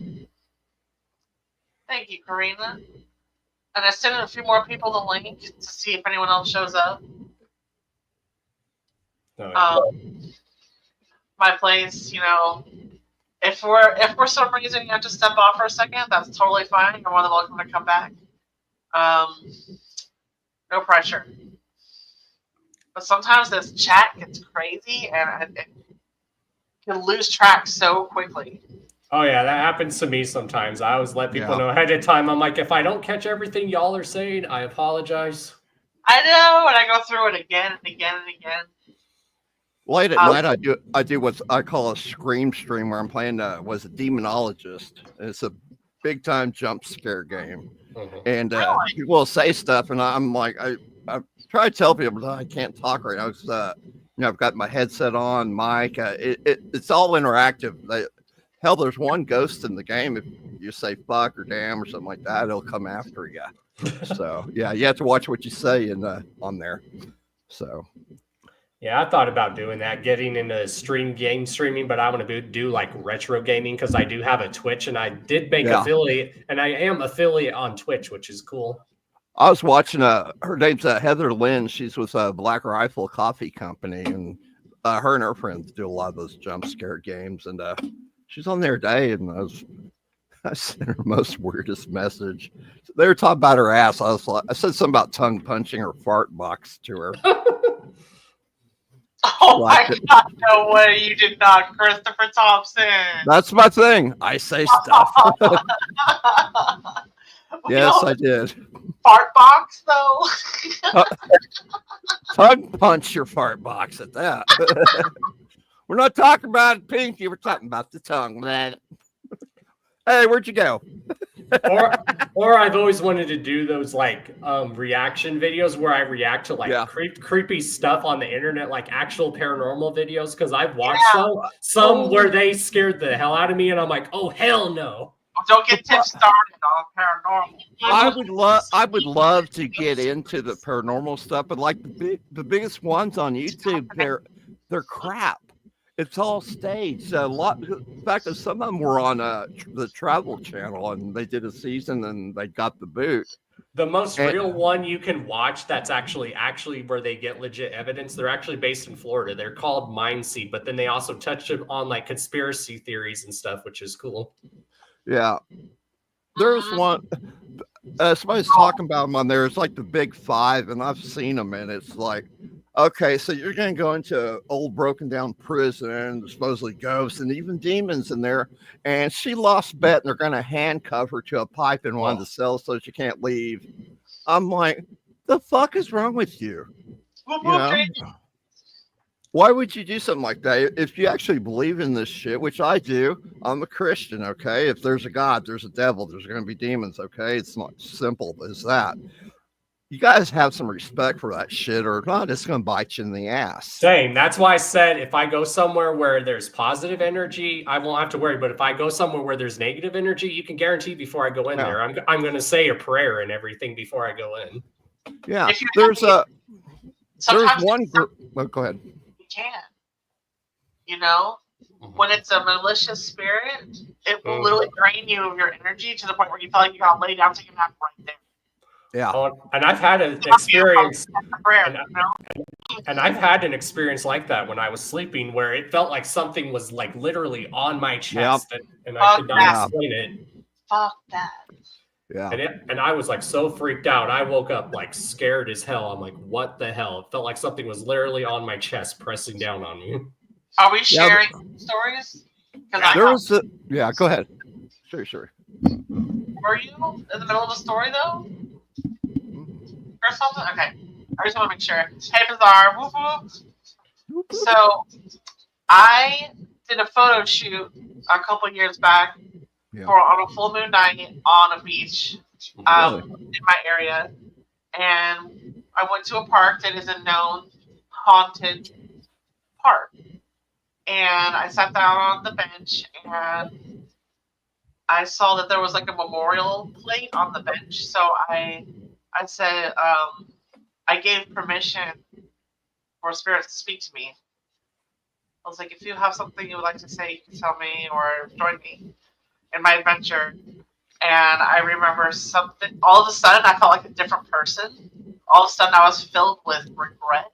Thank you, Karina. And I sent a few more people the link to see if anyone else shows up. My place, if for some reason you have to step off for a second, that's totally fine. You're more than welcome to come back. No pressure. But sometimes this chat gets crazy and it can lose track so quickly. Oh yeah, that happens to me sometimes. I always let people know ahead of time. I'm like, if I don't catch everything y'all are saying, I apologize. I know, and I go through it again and again and again. Late at night, I do what I call a scream stream, where I'm playing was a demonologist. It's a big time jump scare game, and people will say stuff, and I'm like, I try to tell people that I can't talk right now. Because, I've got my headset on, mic. It's all interactive. Hell, there's one ghost in the game. If you say fuck or damn or something like that, it'll come after you. So yeah, you have to watch what you say on there. So. Yeah, I thought about doing that, getting into game streaming, but I want to do like retro gaming because I do have a Twitch, and I did make affiliate, and I am affiliate on Twitch, which is cool. I was watching her name's Heather Lynn. She's with Black Rifle Coffee Company, and her and her friends do a lot of those jump scare games, and She's on there today, and I sent her most weirdest message. They were talking about her ass. I said something about tongue punching her fart box to her. Oh my God! No way! You did not, Christopher Thompson. That's my thing. I say stuff. Yes, I did. Fart box, though. Tongue punch your fart box at that. We're not talking about pinky. We're talking about the tongue, man. Hey, where'd you go? or I've always wanted to do those like reaction videos where I react to like creepy stuff on the internet, like actual paranormal videos. Because I've watched some where they scared the hell out of me, and I'm like, oh hell no! Don't get Tiff started on paranormal. I would love to get into the paranormal stuff, but like the biggest ones on YouTube, they're crap. It's all staged. In fact, some of them were on the Travel Channel, and they did a season, and they got the boot. The most real one you can watch that's actually where they get legit evidence. They're actually based in Florida. They're called Mindseed, but then they also touch on like conspiracy theories and stuff, which is cool. Yeah, there's one. Somebody's talking about them on there. It's like the Big Five, and I've seen them, and it's like, okay, so you're going to go into an old broken down prison, supposedly ghosts and even demons in there. And she lost bet, and they're going to handcuff her to a pipe in one of the cells so she can't leave. I'm like, the fuck is wrong with you? You know? Why would you do something like that? If you actually believe in this shit, which I do, I'm a Christian, okay? If there's a God, there's a devil, there's going to be demons, okay? It's not simple as that. You guys have some respect for that shit, or not, it's going to bite you in the ass. Same. That's why I said if I go somewhere where there's positive energy, I won't have to worry. But if I go somewhere where there's negative energy, you can guarantee before I go in there, I'm going to say a prayer and everything before I go in. Yeah. There's one group. Oh, go ahead. You can. You know, when it's a malicious spirit, it will literally drain you of your energy to the point where you feel like you got to lay down, take a nap right there. Yeah, and I've had an experience, and I've had an experience like that when I was sleeping, where it felt like something was like literally on my chest, and I could not explain it. Fuck that. Yeah, and I was like so freaked out. I woke up like scared as hell. I'm like, what the hell? It felt like something was literally on my chest, pressing down on me. Are we sharing stories? Yeah, go ahead. Sure. Were you in the middle of a story though? Or something? Okay. I just want to make sure. Hey, Bizarre. Whoop whoop. So, I did a photo shoot a couple years back on a full moon night on a beach in my area. And I went to a park that is a known haunted park. And I sat down on the bench and I saw that there was like a memorial plate on the bench. So I said, I gave permission for spirits to speak to me. I was like, if you have something you would like to say, you can tell me or join me in my adventure. And I remember something, all of a sudden, I felt like a different person. All of a sudden, I was filled with regret,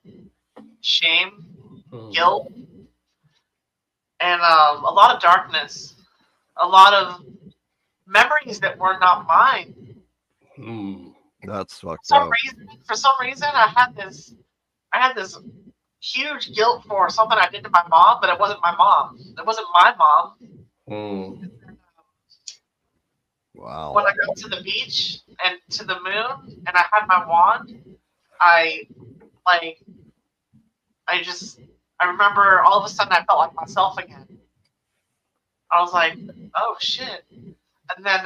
shame, guilt, and a lot of darkness, a lot of memories that were not mine. That's fucked up. For some reason, I had this huge guilt for something I did to my mom, but it wasn't my mom. It wasn't my mom. Wow. When I got to the beach and to the moon, and I had my wand, I remember all of a sudden I felt like myself again. I was like, oh shit. And then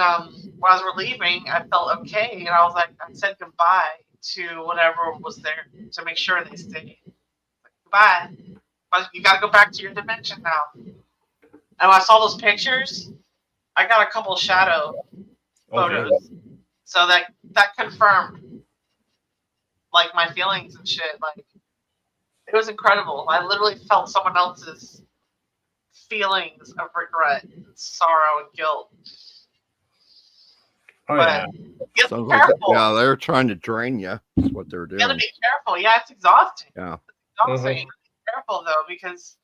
when I was leaving, I felt okay, and I was like, I said goodbye to whatever was there to make sure they stayed. Like, goodbye. But you got to go back to your dimension now. And when I saw those pictures, I got a couple shadow photos, so that confirmed like my feelings and shit. Like, it was incredible. I literally felt someone else's feelings of regret, and sorrow, and guilt. Oh, yeah. Get careful. They're trying to drain you. That's what they're doing. You gotta be careful. Yeah, it's exhausting. Yeah. It's exhausting. Be careful though, because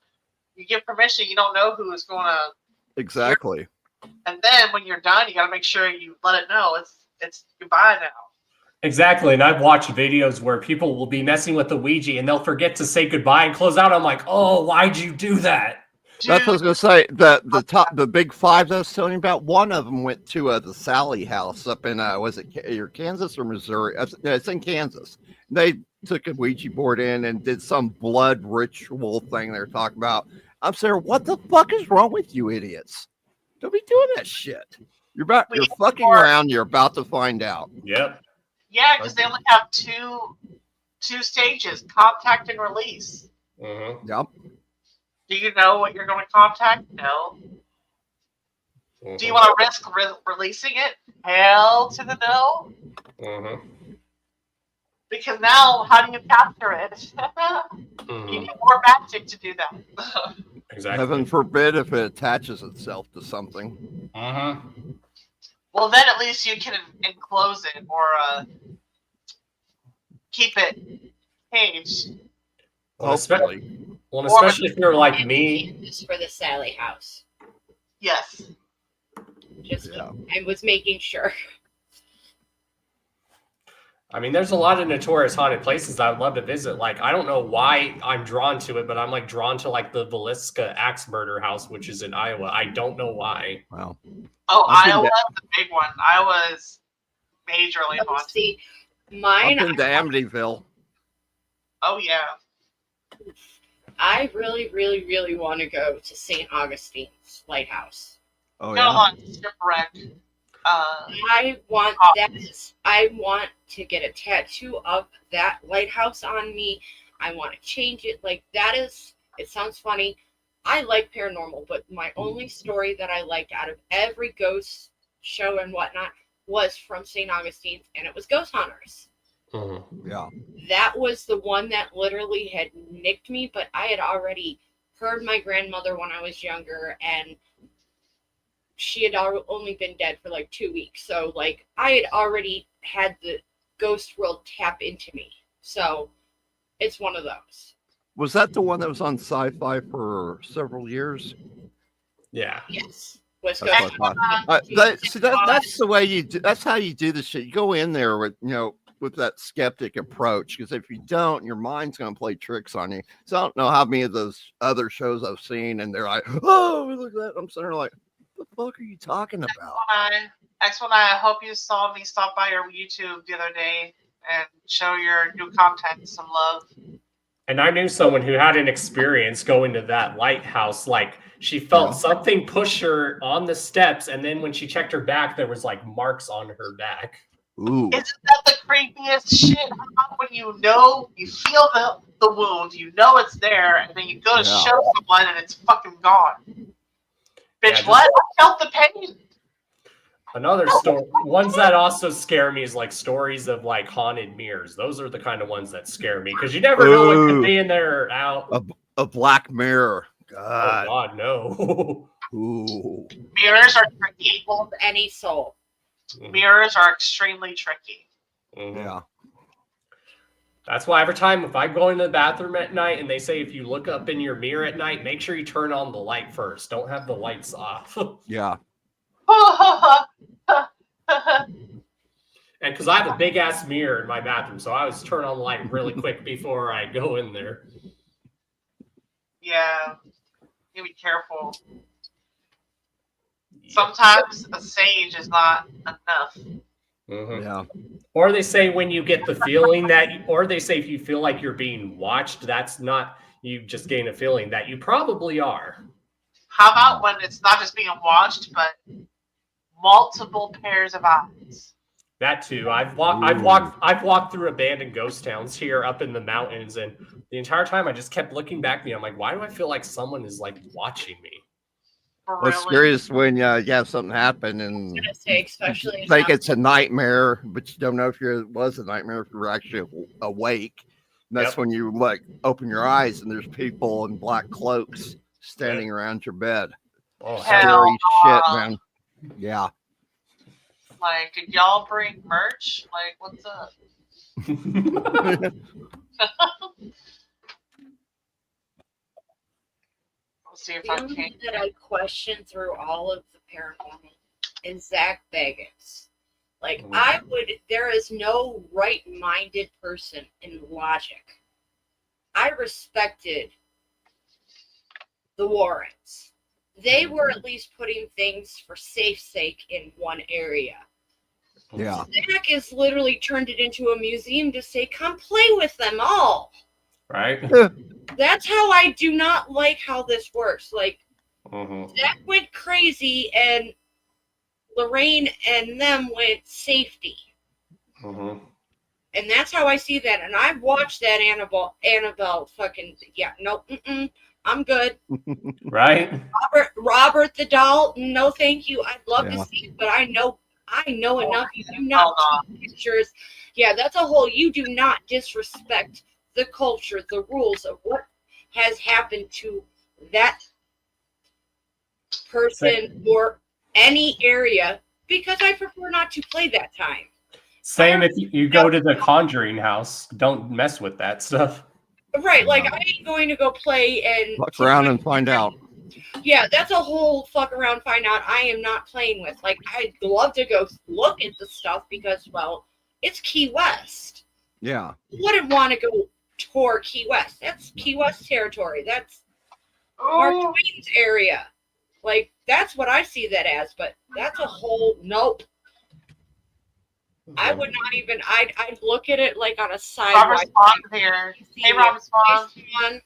you give permission, you don't know who is going to Exactly. And then when you're done, you got to make sure you let it know it's goodbye now. Exactly. And I've watched videos where people will be messing with the Ouija and they'll forget to say goodbye and close out. I'm like, oh, why'd you do that? That's what I was gonna say. The big five that I was telling you about. One of them went to the Sally house up in was it either Kansas or Missouri? It's in Kansas. They took a Ouija board in and did some blood ritual thing they're talking about. I'm saying, what the fuck is wrong with you idiots? Don't be doing that shit. You're fucking around. You're about to find out. Yep. Yeah, because they only have two stages: contact and release. Mm-hmm. Yep. Do you know what you're going to contact? No. Mm-hmm. Do you want to risk releasing it? Hell to the no. Mm-hmm. Because now, how do you capture it? You need more magic to do that. Exactly. Heaven forbid if it attaches itself to something. Uh-huh. Well, then at least you can enclose it or keep it caged. Well, Hopefully. especially if you're like me. This for the Sally house. Yes. I was making sure. I mean, there's a lot of notorious haunted places I would love to visit. Like, I don't know why I'm drawn to it, but I'm like drawn to like the Villisca Axe Murder House, which is in Iowa. I don't know why. Wow. Oh, I've been Iowa, the big one. Iowa's majorly haunted. See, mine. Up into Amityville. Oh yeah. I really, really, really want to go to St. Augustine's Lighthouse. Oh Got a yeah. lot of shipwreck. I want that. I want to get a tattoo of that lighthouse on me. I want to change it. Like, that is, it sounds funny. I like paranormal, but my only story that I liked out of every ghost show and whatnot was from St. Augustine's, and it was Ghost Hunters. Mm-hmm. Yeah. That was the one that literally had nicked me, but I had already heard my grandmother when I was younger, and she had only been dead for like 2 weeks. So, like, I had already had the ghost world tap into me. So, it's one of those. Was that the one that was on Sci-Fi for several years? Yeah. Yes. West That's Coast. what I thought. That's the way you do. That's how you do this shit. You go in there with with that skeptic approach, because if you don't, your mind's going to play tricks on you. So I don't know how many of those other shows I've seen, and they're like, "Oh, look at that!" I'm sitting there like, "What the fuck are you talking about?" X1I, I hope you saw me stop by your YouTube the other day and show your new content some love. And I knew someone who had an experience going to that lighthouse. Like, she felt something push her on the steps, and then when she checked her back, there was like marks on her back. Ooh. Isn't that the creepiest shit? When you know, you feel the wound, you know it's there, and then you go to show someone and it's fucking gone. Bitch, Yeah, what? I felt the pain. Another story, ones that also scare me is like stories of like haunted mirrors. Those are the kind of ones that scare me because you never know what could be in there or out. A black mirror. God. Oh God, no. Ooh. Mirrors are tricky. Of any soul. Mirrors are extremely tricky. Mm-hmm. Yeah. That's why every time if I go into the bathroom at night and they say if you look up in your mirror at night, make sure you turn on the light first. Don't have the lights off. Yeah. And because I have a big ass mirror in my bathroom, so I always turn on the light really quick before I go in there. Yeah. You be careful. Sometimes a sage is not enough. Mm-hmm. Yeah. Or they say when you get the feeling that, or they say if you feel like you're being watched, that's not, you just gain a feeling that you probably are. How about when it's not just being watched, but multiple pairs of eyes? That too. I've walked through abandoned ghost towns here up in the mountains, and the entire time I just kept looking back at me. I'm like, why do I feel like someone is like watching me? What's scary is when you have something happen and Especially think it's a nightmare, but you don't know if it was a nightmare, if you're actually awake. And that's when you like open your eyes and there's people in black cloaks standing around your bed. Oh, scary shit, man. Yeah. Like, did y'all bring merch? Like, what's up? see if The I only can. one that I question through all of the paranormal is Zach Bagans. Like, there is no right-minded person in logic. I respected the Warrens. They were at least putting things for safe sake in one area. Yeah. Zach has literally turned it into a museum to say, come play with them all. Right? That's how I do not like how this works. Like, Mm-hmm. Zach went crazy and Lorraine and them went safety. Mm-hmm. And that's how I see that. And I've watched that Annabelle fucking, yeah, nope, I'm good. Right? Robert the doll, no thank you. I'd love Yeah. to see it, but I know enough. You do not take pictures. Yeah, that's a whole, you do not disrespect the culture, the rules of what has happened to that person or any area, because I prefer not to play that time. Same if you go to the Conjuring house. Don't mess with that stuff. Right, like I ain't going to go play and Fuck around and find out. Yeah, that's a whole fuck around find out I am not playing with. Like, I'd love to go look at the stuff because, well, it's Key West. Yeah. Wouldn't want to go tour Key West. That's Key West territory. That's Mark Twain's area. Like, that's what I see that as, but that's a whole nope. I would not even, I'd look at it like on a side. Robert Spawn's here. Hey, Robert Spawn.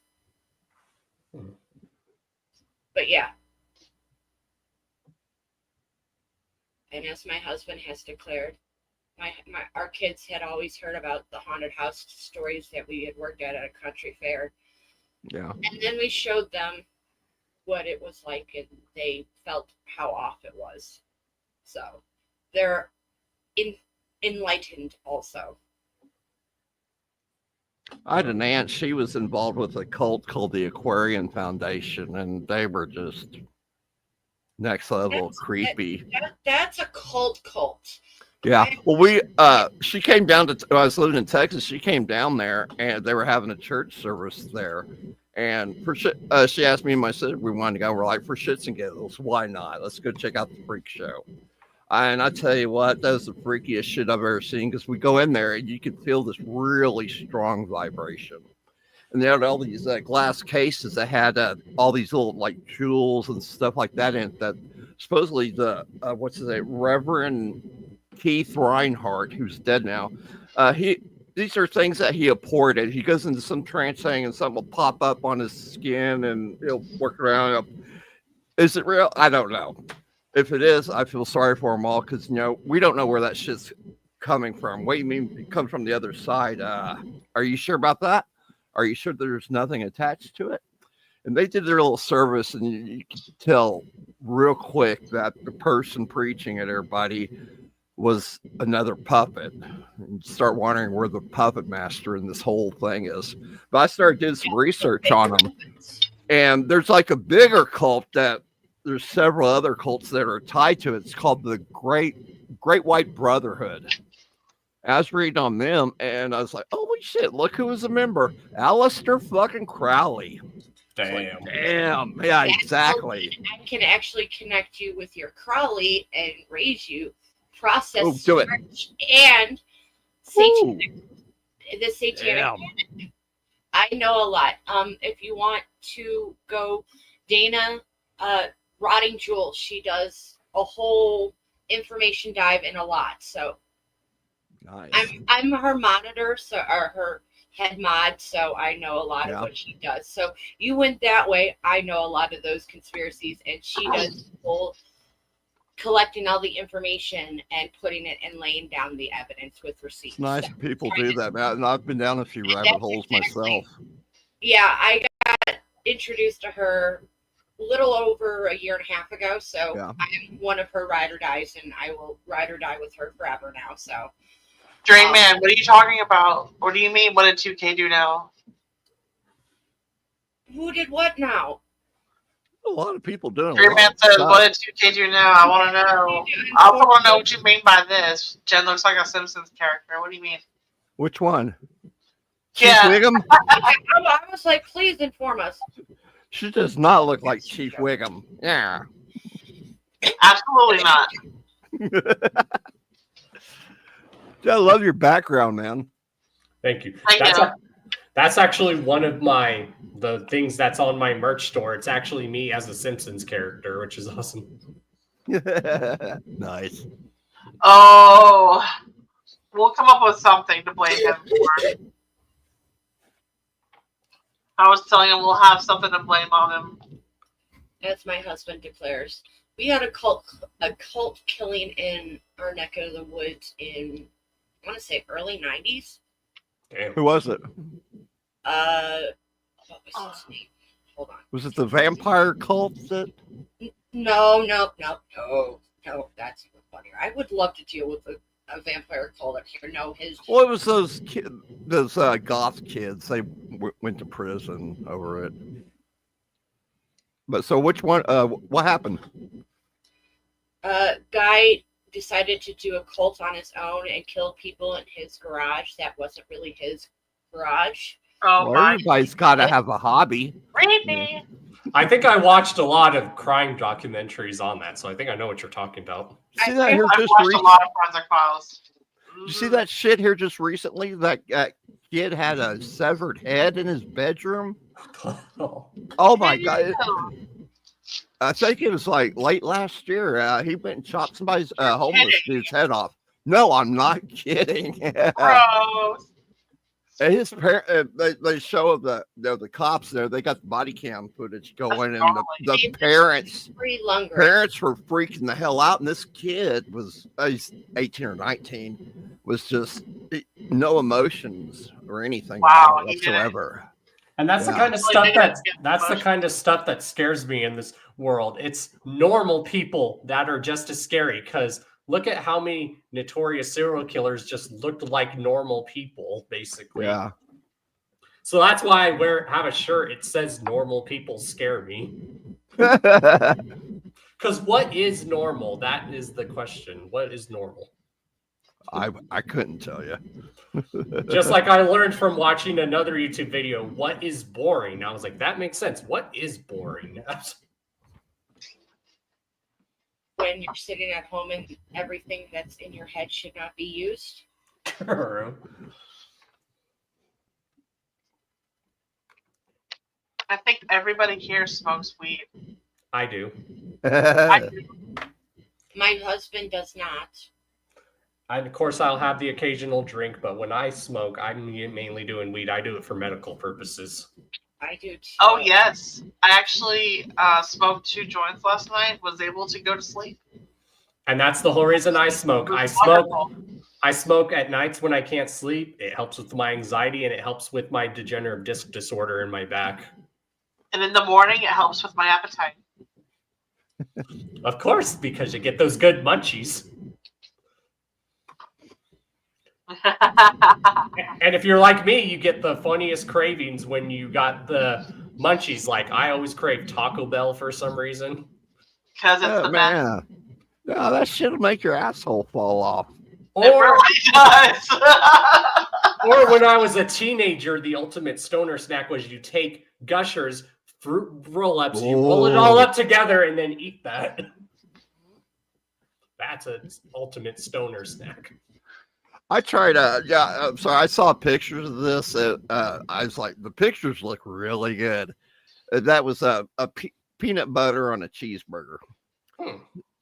But yeah. And as my husband has declared, our kids had always heard about the haunted house stories that we had worked at a country fair. Yeah. And then we showed them what it was like, and they felt how off it was. So they're enlightened also. I had an aunt, she was involved with a cult called the Aquarian Foundation, and they were just next level creepy. That's a cult. Yeah. Well, she came down to, I was living in Texas, she came down there, and they were having a church service there. And she asked me and my sister, we wanted to go. We're like, for shits and giggles, why not? Let's go check out the freak show. And I tell you what, that was the freakiest shit I've ever seen, because we go in there and you can feel this really strong vibration. And they had all these glass cases that had all these little like jewels and stuff like that in it, that supposedly the, what's his name, Reverend Keith Reinhardt, who's dead now, these are things that he apported. He goes into some trance thing and something will pop up on his skin and he'll work around. Is it real? I don't know. If it is, I feel sorry for them all, because, we don't know where that shit's coming from. What do you mean it comes from the other side? Are you sure about that? Are you sure there's nothing attached to it? And they did their little service, and you could tell real quick that the person preaching at everybody was another puppet. And start wondering where the puppet master in this whole thing is. But I started doing some research on them, and there's like a bigger cult that there's several other cults that are tied to it. It's called the Great White Brotherhood. I was reading on them, and I was like, holy shit, look who was a member. Aleister fucking Crowley. Damn. Damn. Yeah, exactly. I can actually connect you with your Crowley and raise you, process do it. and satanic. The satanic. Damn. I know a lot. If you want to go, Dana, Rotting Jewel, she does a whole information dive in a lot. So Nice. I'm her monitor, or her head mod, so I know a lot of what she does. So you went that way. I know a lot of those conspiracies, and she does whole collecting all the information and putting it and laying down the evidence with receipts. It's nice people do that, man. And I've been down a few rabbit holes myself. Yeah, I got introduced to her a little over a year and a half ago, so I'm one of her ride or dies, and I will ride or die with her forever now. So, Drain Man, what are you talking about? What do you mean? What did 2K do now? Who did what now? A lot of people doing. Drain Man says, "What did 2K do now?" I want to know. I also want to know what you mean by this. Jen looks like a Simpsons character. What do you mean? Which one? Yeah. Wiggum? I was like, please inform us. She does not look like Chief Wiggum. Yeah. Absolutely not. I love your background, man. Thank you. Thank you. That's actually one of the things that's on my merch store. It's actually me as a Simpsons character, which is awesome. Nice. Oh, we'll come up with something to blame him for. I was telling him we'll have something to blame on him. As my husband declares, we had a cult killing in our neck of the woods in, I want to say, early 90s. Damn. Who was it? What was his name? Hold on. Was it the vampire cult that? No, that's even funnier. I would love to deal with a vampire cult up here. No, Well, it was those goth kids. They went to prison over it. But so which one? What happened? Guy decided to do a cult on his own and kill people in his garage. That wasn't really his garage. Oh, Well, everybody's got to have a hobby. Creepy. I think I watched a lot of crime documentaries on that, so I think I know what you're talking about. See that here I've just watched a lot of Forensic Files. You see that shit here just recently? That kid had a severed head in his bedroom. Oh my god! I think it was like late last year. He went and chopped somebody's homeless dude's head off. No, I'm not kidding. Gross. And his parents, they show the cops there. They got the body cam footage going, and the parents were freaking the hell out. And this kid was he's 18 or 19, was just no emotions or anything whatsoever. And that's the kind of stuff that scares me in this world. It's normal people that are just as scary, because look at how many notorious serial killers just looked like normal people, basically. Yeah. So that's why I have a shirt. It says "Normal people scare me." Because what is normal? That is the question. What is normal? I couldn't tell you. Just like I learned from watching another YouTube video, what is boring? I was like, that makes sense. What is boring? When you're sitting at home and everything that's in your head should not be used. I think everybody here smokes weed. I do. I do. My husband does not. And of course, I'll have the occasional drink, but when I smoke, I'm mainly doing weed. I do it for medical purposes. I do too. Oh, yes. I actually smoked 2 joints last night, was able to go to sleep. And that's the whole reason I smoke. I smoke at nights when I can't sleep. It helps with my anxiety, and it helps with my degenerative disc disorder in my back. And in the morning, it helps with my appetite. Of course, because you get those good munchies. And if you're like me, you get the funniest cravings when you got the munchies. Like I always crave Taco Bell for some reason. Because it's the best. No, that shit'll make your asshole fall off. It really does. Or when I was a teenager, the ultimate stoner snack was you take Gushers fruit roll-ups, you roll it all up together, and then eat that. That's an ultimate stoner snack. I tried. I'm sorry. I saw pictures of this. I was like, the pictures look really good. That was a peanut butter on a cheeseburger.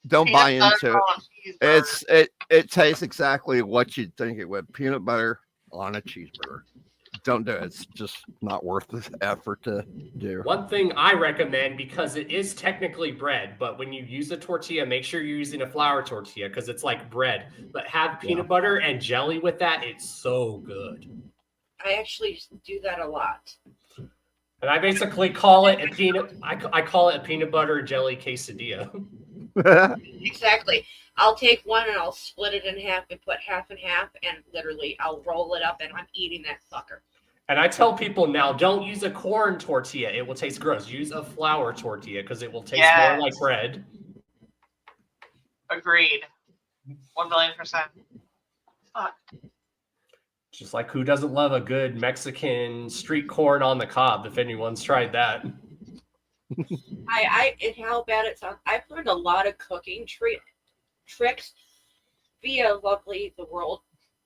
Don't buy into it. It tastes exactly what you'd think it would. Peanut butter on a cheeseburger. Don't do it. It's just not worth the effort to do. One thing I recommend, because it is technically bread, but when you use a tortilla, make sure you're using a flour tortilla because it's like bread. But have peanut butter and jelly with that. It's so good. I actually do that a lot. And I basically call it a peanut. I call it a peanut butter and jelly quesadilla. Exactly. I'll take one and I'll split it in half and put half and half, and literally I'll roll it up and I'm eating that sucker. And I tell people now, don't use a corn tortilla. It will taste gross. Use a flour tortilla because it will taste more like bread. Agreed. 1,000,000%. Fuck. Just like who doesn't love a good Mexican street corn on the cob, if anyone's tried that. And how bad it sounds. I've learned a lot of cooking tricks via Lovely the World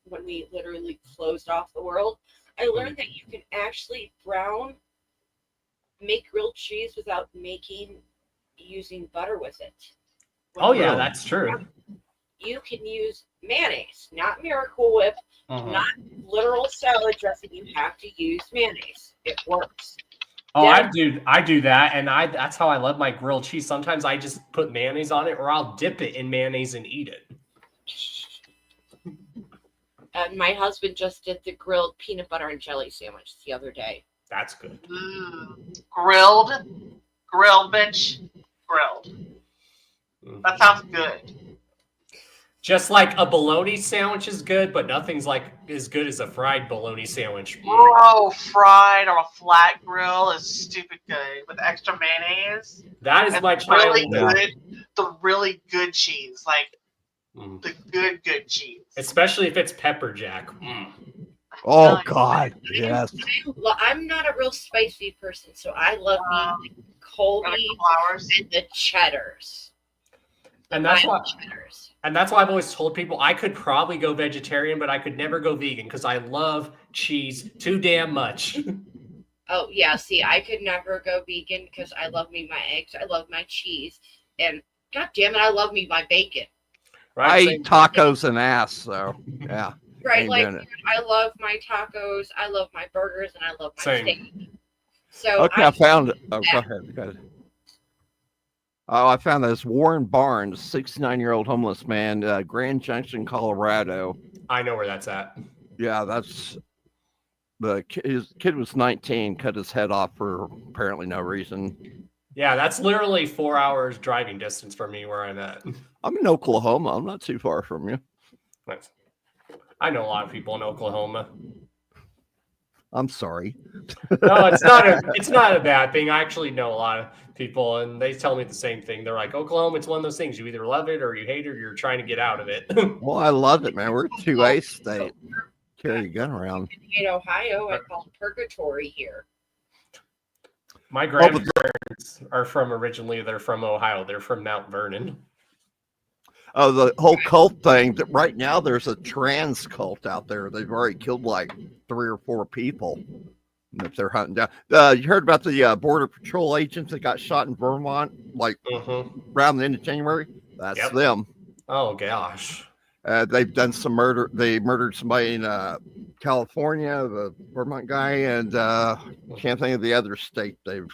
when we literally closed off the world. I learned that you can actually make grilled cheese without using butter with it. Oh yeah, that's true. You can use mayonnaise, not Miracle Whip, not literal salad dressing. You have to use mayonnaise. It works. Oh, I do that, and that's how I love my grilled cheese. Sometimes I just put mayonnaise on it, or I'll dip it in mayonnaise and eat it. And my husband just did the grilled peanut butter and jelly sandwich the other day. That's good. Grilled, bitch, grilled. That sounds good. Just like a bologna sandwich is good, but nothing's like as good as a fried bologna sandwich. Bro, fried on a flat grill is stupid good with extra mayonnaise. That is my childhood. The really good cheese, like the good cheese. Especially if it's pepper jack. Oh God, yes. I'm not a real spicy person, so I love me the Colby and the cheddars. And that's why I've always told people I could probably go vegetarian, but I could never go vegan because I love cheese too damn much. Oh yeah, see, I could never go vegan because I love me my eggs, I love my cheese, and God damn it, I love me my bacon. Right? I eat tacos and ass, so yeah. Right, like I love my tacos, I love my burgers, and I love my steak. So okay, I found it. Oh, go ahead. Oh, I found this Warren Barnes, 69-year-old homeless man, Grand Junction, Colorado. I know where that's at. Yeah, that's his kid was 19, cut his head off for apparently no reason. Yeah, that's literally 4 hours driving distance from me where I'm at. I'm in Oklahoma. I'm not too far from you. Nice. I know a lot of people in Oklahoma. I'm sorry. No, it's not a bad thing. I actually know a lot of people, and they tell me the same thing. They're like, Oklahoma, it's one of those things. You either love it or you hate it or you're trying to get out of it. Well, I love it, man. We're a 2A state. Carry a gun around. In Ohio, I call it purgatory here. My grandparents are they're from Ohio. They're from Mount Vernon. Oh, the whole cult thing. That right now there's a trans cult out there. They've already killed like 3 or 4 people that they're hunting down. You heard about the Border Patrol agents that got shot in Vermont, like around the end of January? That's them. Oh, gosh. They've done some murder. They murdered somebody in California, the Vermont guy, and can't think of the other state they've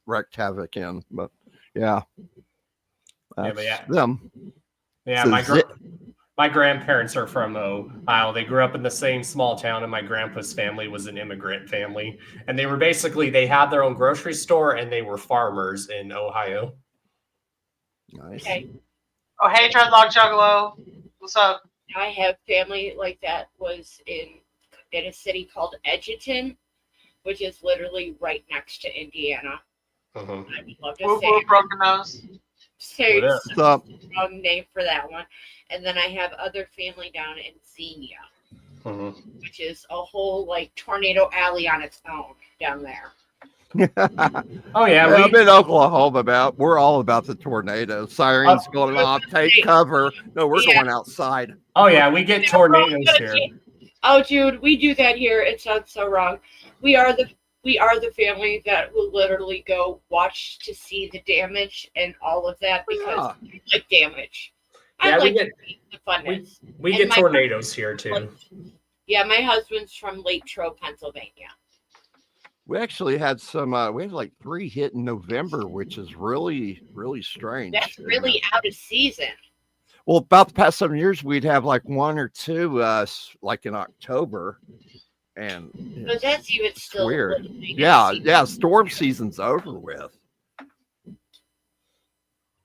wreaked havoc in. But yeah, that's them. Yeah, my grandparents are from Ohio. They grew up in the same small town, and my grandpa's family was an immigrant family. And they were they had their own grocery store, and they were farmers in Ohio. Nice. Okay. Oh, hey, Dreadlock Juggalo. What's up? I have family like that was in a city called Edgerton, which is literally right next to Indiana. I would love to say broken nose. Wrong name for that one. And then I have other family down in Xenia, which is a whole like tornado alley on its own down there. Oh yeah, I'm in Oklahoma. We're all about the tornado. Sirens going off. Take cover. No, we're going outside. Oh yeah, we get tornadoes here. Oh, dude, we do that here. It sounds so wrong. We are the family that will literally go watch to see the damage and all of that because we like damage. Yeah, I like the funness. We get tornadoes here too. Yeah, my husband's from Lake Trow, Pennsylvania. We actually had some. We had like 3 hit in November, which is really, really strange. That's really out of season. Well, about the past 7 years, we'd have like 1 or 2, like in October, and but that's even still weird. Yeah. Storm season's over with.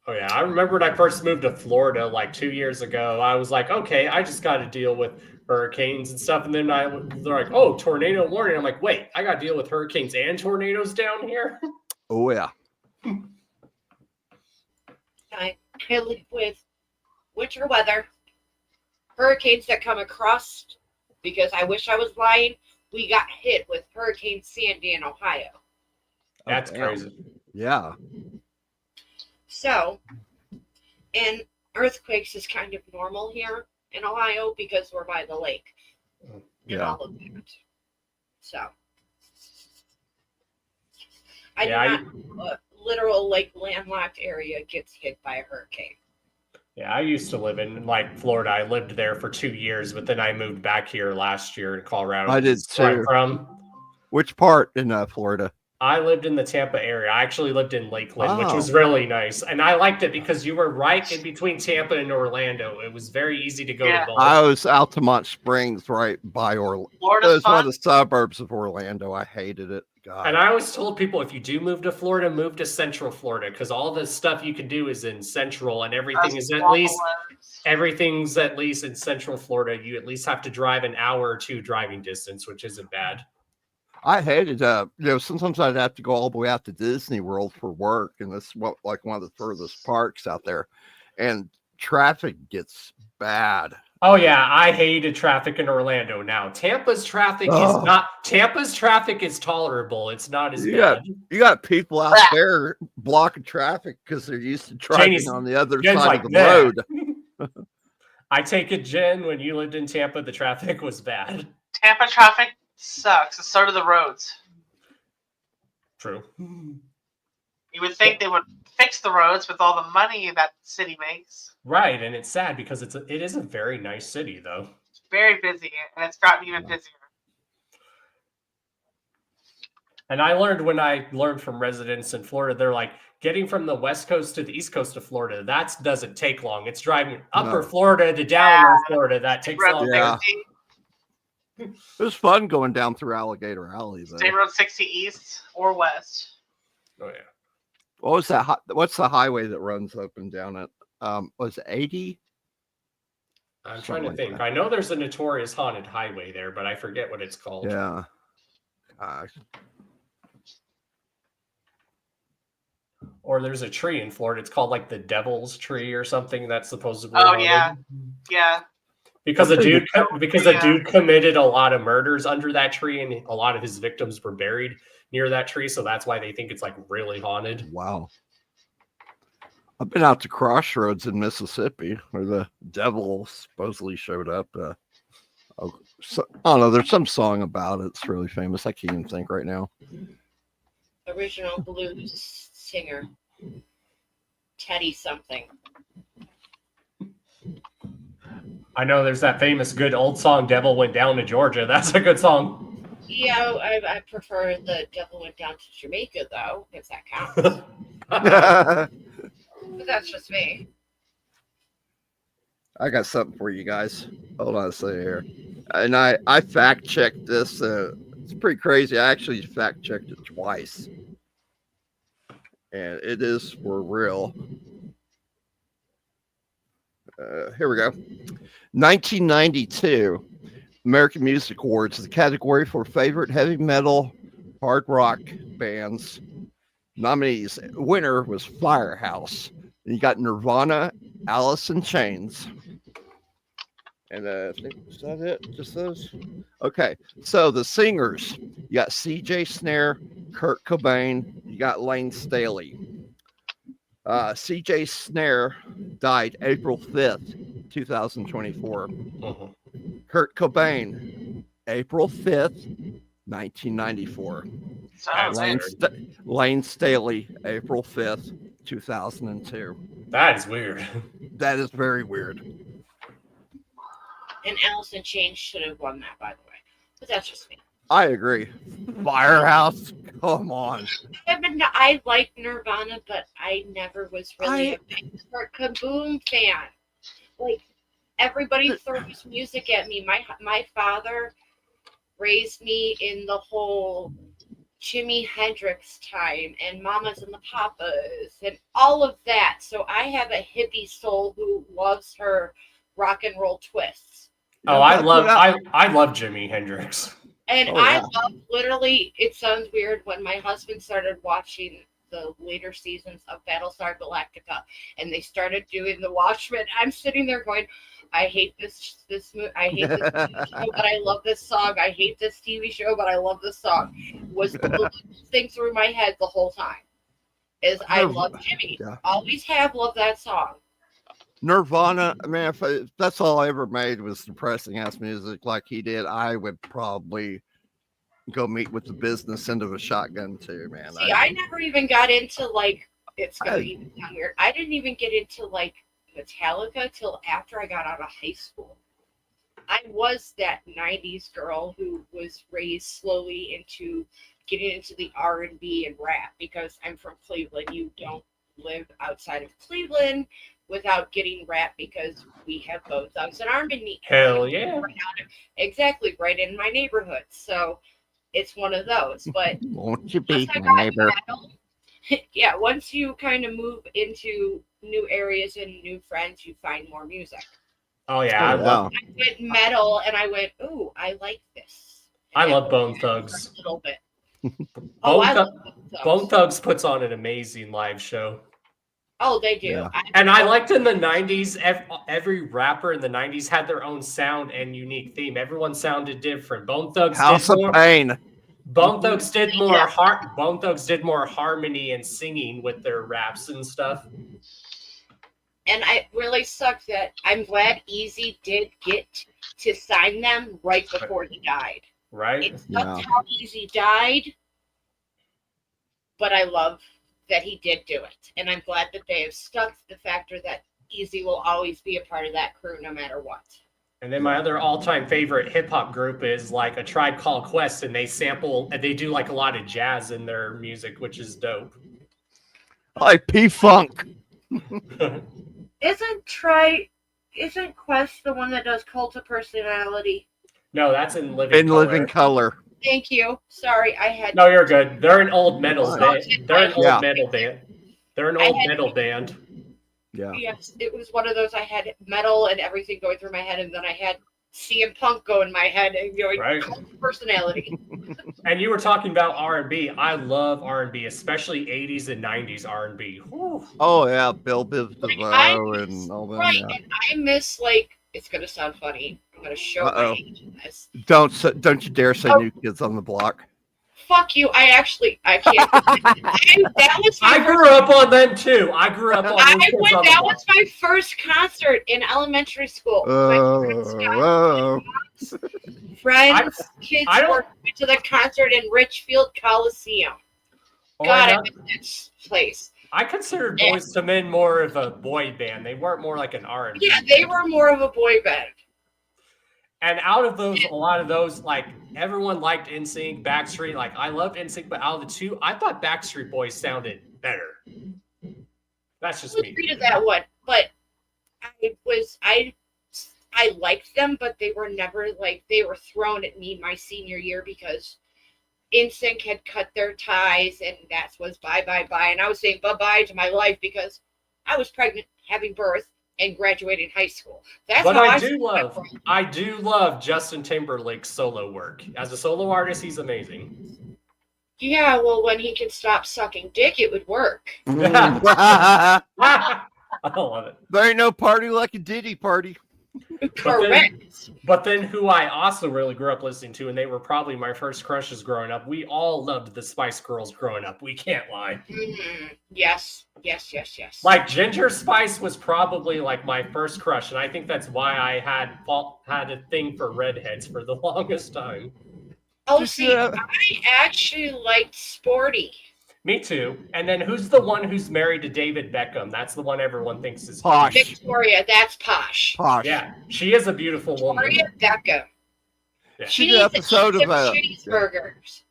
Oh yeah, I remember when I first moved to Florida like 2 years ago. I was like, okay, I just got to deal with hurricanes and stuff, and then they're like, oh, tornado warning. I'm like, wait, I got to deal with hurricanes and tornadoes down here. Oh yeah. I live with winter weather, hurricanes that come across. Because I wish I was lying, we got hit with Hurricane Sandy in Ohio. That's crazy. Yeah. So, and earthquakes is kind of normal here in Ohio because we're by the lake and Yeah. all of that. So, I Yeah, do not a literal like landlocked area gets hit by a hurricane. Yeah, I used to live in like Florida. I lived there for 2 years, but then I moved back here last year in Colorado. I did Where I'm too. from. Which part in Florida? I lived in the Tampa area. I actually lived in Lakeland, which Oh. was really nice. And I liked it because you were right in between Tampa and Orlando. It was very easy to go to both. I was Altamont Springs, right by Orlando. It Florida's was one of fun. the suburbs of Orlando. I hated it. God. And I always told people, if you do move to Florida, move to Central Florida, because all the stuff you can do is in Central, and everything's at least in Central Florida. You at least have to drive an hour or two driving distance, which isn't bad. I hated, sometimes I'd have to go all the way out to Disney World for work, and that's like one of the furthest parks out there, and traffic gets bad. Oh yeah, I hated traffic in Orlando. Now Tampa's traffic is tolerable. It's not as bad. You got people out there blocking traffic because they're used to driving on the other Jen's side like, of the road. I take it, Jen, when you lived in Tampa, the traffic was bad. Tampa traffic sucks, and so do the roads. True. You would think they would fix the roads with all the money that the city makes. Right, and it's sad because it is a very nice city, though. It's very busy, and it's gotten even busier. And I learned when I learned from residents in Florida, they're like, getting from the west coast to the east coast of Florida, that doesn't take long. It's driving upper Florida to down North Florida that takes long. Yeah. It was fun going down through Alligator Alley, though. State Road 60 east or west. Oh yeah. What was that? What's the highway that runs up and down it? Was it 80? I'm trying to think. I know there's a notorious haunted highway there, but I forget what it's called. Yeah. Or there's a tree in Florida. It's called like the Devil's Tree or something that's supposedly haunted. Yeah. Because a dude committed a lot of murders under that tree, and a lot of his victims were buried near that tree, so that's why they think it's like really haunted. Wow. I've been out to Crossroads in Mississippi where the devil supposedly showed up. I don't know. There's some song about it. It's really famous. I can't even think right now. Original blues singer, Teddy something. I know there's that famous good old song, Devil Went Down to Georgia. That's a good song. Yeah, I prefer the Devil Went Down to Jamaica, though, if that counts. But that's just me. I got something for you guys. Hold on a second here. And I fact-checked this. It's pretty crazy. I actually fact-checked it twice. And it is for real. Here we go. 1992 American Music Awards, the category for favorite heavy metal hard rock bands. Nominees. Winner was Firehouse. And you got Nirvana, Alice in Chains. And I think, is that it? Just those? Okay. So the singers, you got CJ Snare, Kurt Cobain, you got Lane Staley. CJ Snare died April 5th, 2024. Kurt Cobain, April 5th, 1994. Lane Staley, April 5th, 2002. That is weird. That is very weird. And Alice in Chains should have won that, by the way. But that's just me. I agree. Firehouse, come on. I like Nirvana, but I never was really a big Kurt Cobain fan. Like, everybody throws music at me. My father raised me in the whole Jimi Hendrix time and Mamas and the Papas and all of that. So I have a hippie soul who loves her rock and roll twists. Oh, I love Jimi Hendrix. And I love, literally, it sounds weird, when my husband started watching the later seasons of Battlestar Galactica and they started doing The Watchmen, I'm sitting there going, I hate this movie. I hate this TV show, but I love this song. I hate this TV show, but I love this song. Was the thing through my head the whole time. is I love Jimmy. Yeah. Always have loved that song. Nirvana, man, if that's all I ever made was depressing ass music like he did, I would probably go meet with the business end of a shotgun too, man. See, I never even got into like, it's gonna even sound weird. I didn't even get into like Metallica till after I got out of high school. I was that 90s girl who was raised slowly into getting into the R&B and rap because I'm from Cleveland. You don't live outside of Cleveland without getting rap because we have Bone Thugs and Harmony. Hell yeah. Exactly, right in my neighborhood. So it's one of those. But Won't you be once I my got neighbor? metal, yeah, once you kind of move into new areas and new friends, you find more music. Oh yeah, Oh, wow. I went metal and I went, ooh, I like this. I And love it Bone was Thugs. a little bit. Bone, I Thu- love Bone Thugs. Bone Thugs puts on an amazing live show. Oh, they do. Yeah. And I liked in the 90s, every rapper in the 90s had their own sound and unique theme. Everyone sounded different. Bone Thugs House did of more. Pain. Bone Thugs did more Yeah. Bone Thugs did more harmony and singing with their raps and stuff. And it really sucked that I'm glad Easy did get to sign them right before he died. Right? It sucked Yeah. how Easy died, but I love that he did do it. And I'm glad that they have stuck to the factor that Easy will always be a part of that crew no matter what. And then my other all-time favorite hip-hop group is like A Tribe Called Quest, and they do like a lot of jazz in their music, which is dope. I like P-Funk. Isn't Quest the one that does Cult of Personality? No, that's in Living In Color. Living Color. Thank you. Sorry, I had. No, you're good. They're an old metal Fine. band. They're an Yeah. old metal band. They're an old metal band. Yeah. Yes, it was one of those. I had metal and everything going through my head, and then I had CM Punk go in my head and going Right. personality. And you were talking about R&B. I love R&B, especially 80s and 90s R&B. Whew. Oh yeah, Bill Biv Like, DeVoe and all that. Right, Yeah. and I miss like it's gonna sound funny. I'm gonna show my Uh-oh. age in this. Don't you dare say Oh. New Kids on the Block. Fuck you! I can't. That was my I grew up on them too. I grew up on I New Kids went. on the That Block. was my first concert in elementary school. My friends, kids I don't- went to the concert in Richfield Coliseum. Oh, God, I I miss this place. I considered Boyz II Men more of a boy band. They weren't more like an R&B. Yeah, they were more of a boy band. And out of those, a lot of those, like everyone liked NSYNC, Backstreet. Like I loved NSYNC, but out of the two, I thought Backstreet Boys sounded better. That's just I me. agree to that one, but I liked them, but they were never like they were thrown at me my senior year because NSYNC had cut their ties, and that was bye, and I was saying bye to my life because I was pregnant, having birth, and graduating high school. That's But how I saw do love Justin Timberlake's solo work. As a solo artist, he's amazing. Yeah, well, when he can stop sucking dick, it would work. I love it. There ain't no party like a Diddy party. Correct. But then who I also really grew up listening to, and they were probably my first crushes growing up. We all loved the Spice Girls growing up. We can't lie. Mhm. Yes. Like Ginger Spice was probably like my first crush, and I think that's why I had a thing for redheads for the longest time. Oh, Just, see, I actually liked Sporty. Me too. And then who's the one who's married to David Beckham? That's the one everyone thinks is Posh. Victoria, that's posh. Posh. Yeah, she is a beautiful woman. Victoria Beckham. Yeah. See She the needs to episode eat of some cheeseburgers.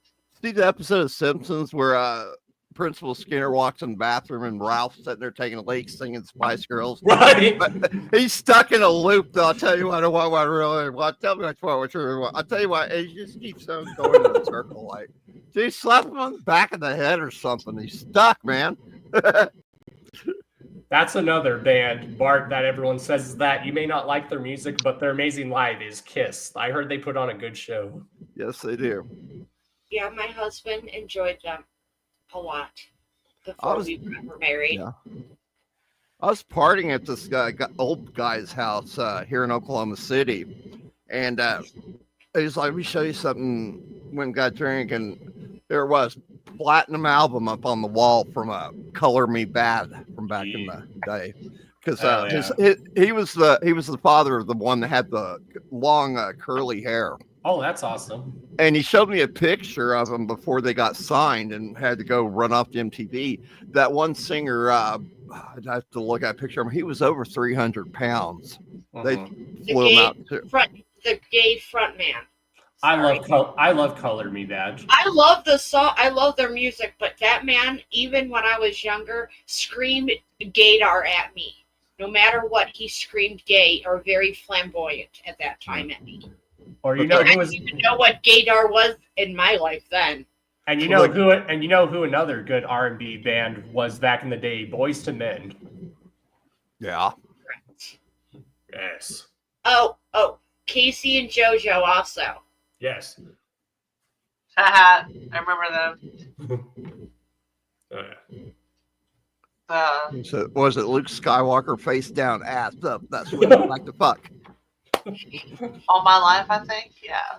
See the episode of Simpsons where Principal Skinner walks in the bathroom and Ralph's sitting there taking a leak singing Spice Girls. Right. But he's stuck in a loop, though. I'll tell you what, I really want. Tell me what you really want. I'll tell you what, he just keeps on going in a circle. Like, dude, slap him on the back of the head or something. He's stuck, man. That's another band, Bart, that everyone says is that you may not like their music, but their amazing live is Kiss. I heard they put on a good show. Yes, they do. Yeah, my husband enjoyed them a lot before we were married. Yeah. I was partying at this old guy's house here in Oklahoma City, and he's like, "Let me show you something." When got drink, and there was platinum album up on the wall from "Color Me Bad" from back in the day, because yeah. he was the father of the one that had the long curly hair. Oh, that's awesome. And he showed me a picture of him before they got signed and had to go run off to MTV. That one singer, I'd have to look at a picture of him. He was over 300 pounds. They flew him out too. The gay front man. I love Color Me Bad. I love the song. I love their music, but that man, even when I was younger, screamed gaydar at me. No matter what, he screamed gay or very flamboyant at that time at me. Or you know who was? I didn't even know what gaydar was in my life then. And you know who another good R&B band was back in the day? Boys to Men. Yeah. Correct. Yes. Oh, Casey and JoJo also. Yes. Haha, I remember them. So was it Luke Skywalker face down, ass up? That's what I like to fuck. All my life, I think. Yeah.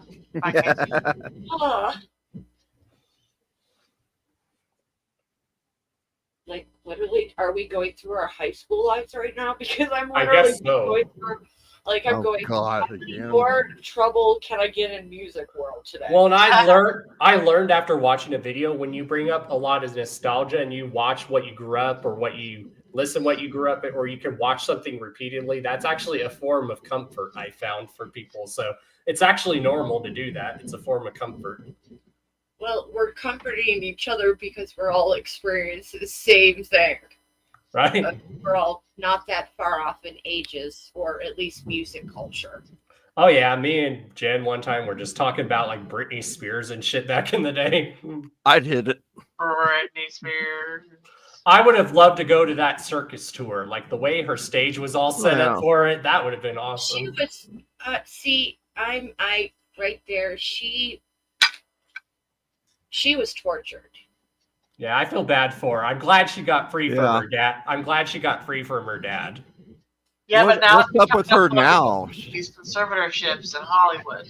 Like, literally, are we going through our high school lives right now? Because I'm literally going through, like, I'm going, how many more trouble can I get in music world today? Well, and I learned after watching a video, when you bring up a lot of nostalgia and you watch what you grew up or what you grew up at, or you can watch something repeatedly, that's actually a form of comfort I found for people. So it's actually normal to do that. It's a form of comfort. Well, we're comforting each other because we're all experiencing the same thing. Right. But we're all not that far off in ages, or at least music culture. Oh yeah, me and Jen one time were just talking about like Britney Spears and shit back in the day. I'd hit it. Britney Spears. I would have loved to go to that circus tour. Like the way her stage was all set up for it, that would have been awesome. She was, I right there. She was tortured. Yeah, I feel bad for her. I'm glad she got free from her dad. I'm glad she got free from her dad. Yeah, but now what's up with her now? These conservatorships in Hollywood.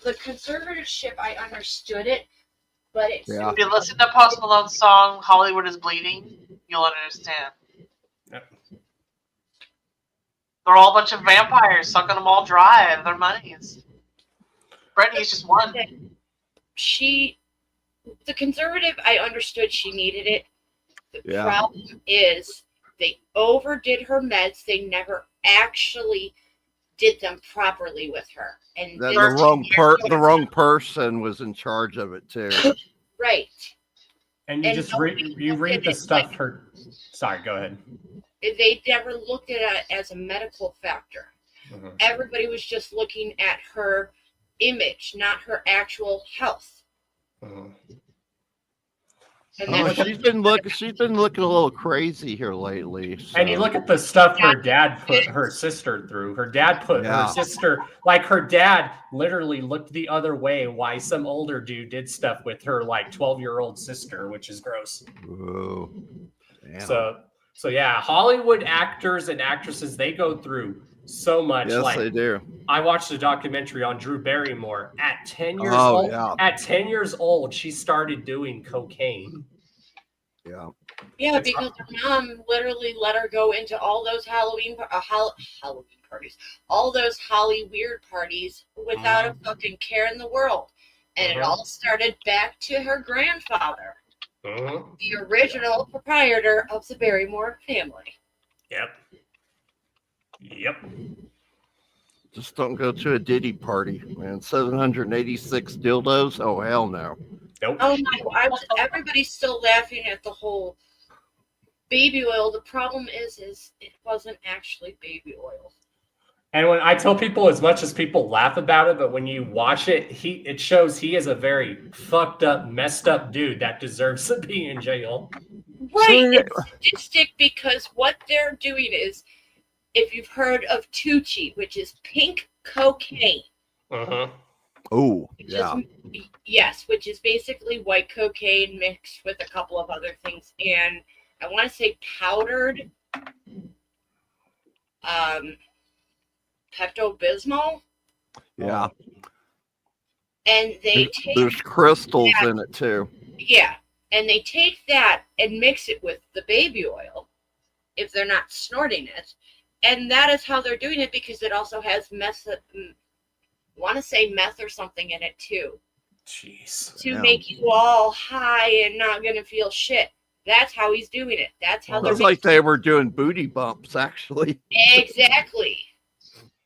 The conservatorship, I understood it, but it's if you listen to Post Malone's song "Hollywood Is Bleeding," you'll understand. Yep. They're all a bunch of vampires sucking them all dry of their monies. Britney's just one. The conservative, I understood she needed it. The problem is they overdid her meds. They never actually did them properly with her. And the wrong person was in charge of it too. Right. And you read the stuff Sorry, go ahead. They never looked at it as a medical factor. Mm-hmm. Everybody was just looking at her image, not her actual health. Mm-hmm. And she's been looking a little crazy here lately. So. And you look at the stuff her dad put her sister through. Her dad put her sister, like her dad literally looked the other way while some older dude did stuff with her like 12-year-old sister, which is gross. Whoa. Damn. So yeah, Hollywood actors and actresses, they go through so much. Yes, they do. I watched a documentary on Drew Barrymore. At 10 years old, at 10 years old, she started doing cocaine. Yeah. Yeah, because her mom literally let her go into all those Halloween parties, all those Holly weird parties without a fucking care in the world. And it all started back to her grandfather, the original proprietor of the Barrymore family. Yep. Just don't go to a Diddy party, man. 786 dildos? Oh, hell no. Nope. Oh my! Everybody's still laughing at the whole baby oil. The problem is it wasn't actually baby oil. And when I tell people, as much as people laugh about it, but when you watch it, it shows he is a very fucked up, messed up dude that deserves to be in jail. Right. It's sadistic because what they're doing is, if you've heard of Tucci, which is pink cocaine. Oh, yeah. Yes, which is basically white cocaine mixed with a couple of other things. And I want to say powdered Pepto-Bismol. Yeah. And there's crystals in it too. Yeah. and they take that and mix it with the baby oil if they're not snorting it. And that is how they're doing it, because it also has meth or something in it too. Jeez. To make you all high and not gonna feel shit. That's how he's doing it. That's how Sounds like they were doing booty bumps, actually. Exactly.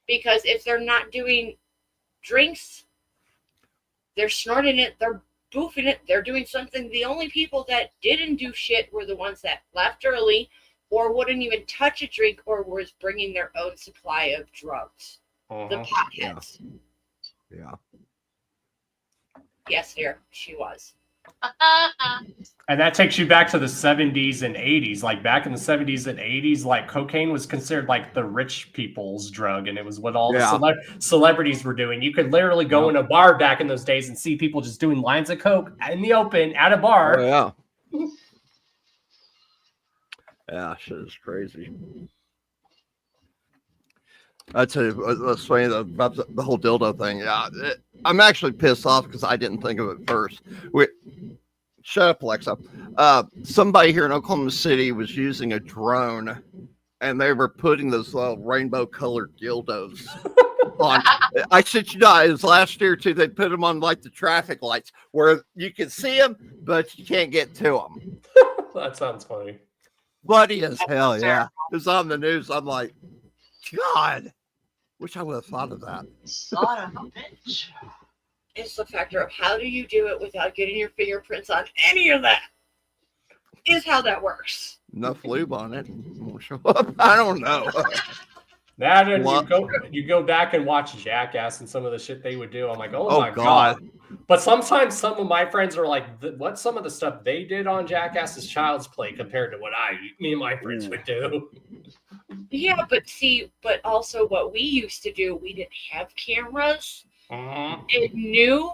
Because if they're not doing drinks, they're snorting it, they're boofing it, they're doing something. The only people that didn't do shit were the ones that left early or wouldn't even touch a drink or was bringing their own supply of drugs. The potheads. Yeah. Yes, dear, she was. And that takes you back to the 70s and 80s. Like back in the 70s and 80s, like cocaine was considered like the rich people's drug, and it was what all the celebrities were doing. You could literally go in a bar back in those days and see people just doing lines of coke in the open at a bar. Oh, yeah. Yeah, shit is crazy. I tell you, what's funny about the whole dildo thing. Yeah, I'm actually pissed off because I didn't think of it first. Shut up, Alexa. Somebody here in Oklahoma City was using a drone, and they were putting those rainbow-colored dildos on. I shit you not. It was last year too. They put them on like the traffic lights where you can see them, but you can't get to them. That sounds funny. Bloody as hell, yeah. It was on the news. I'm like, God, wish I would have thought of that. Son of a bitch. It's the factor of how do you do it without getting your fingerprints on any of that, is how that works. Enough lube on it. Won't show up. I don't know. That and you go back and watch Jackass and some of the shit they would do. I'm like, oh my God. But sometimes some of my friends are like, what some of the stuff they did on Jackass is child's play compared to what me and my friends would do. Yeah, but also what we used to do, we didn't have cameras. It knew.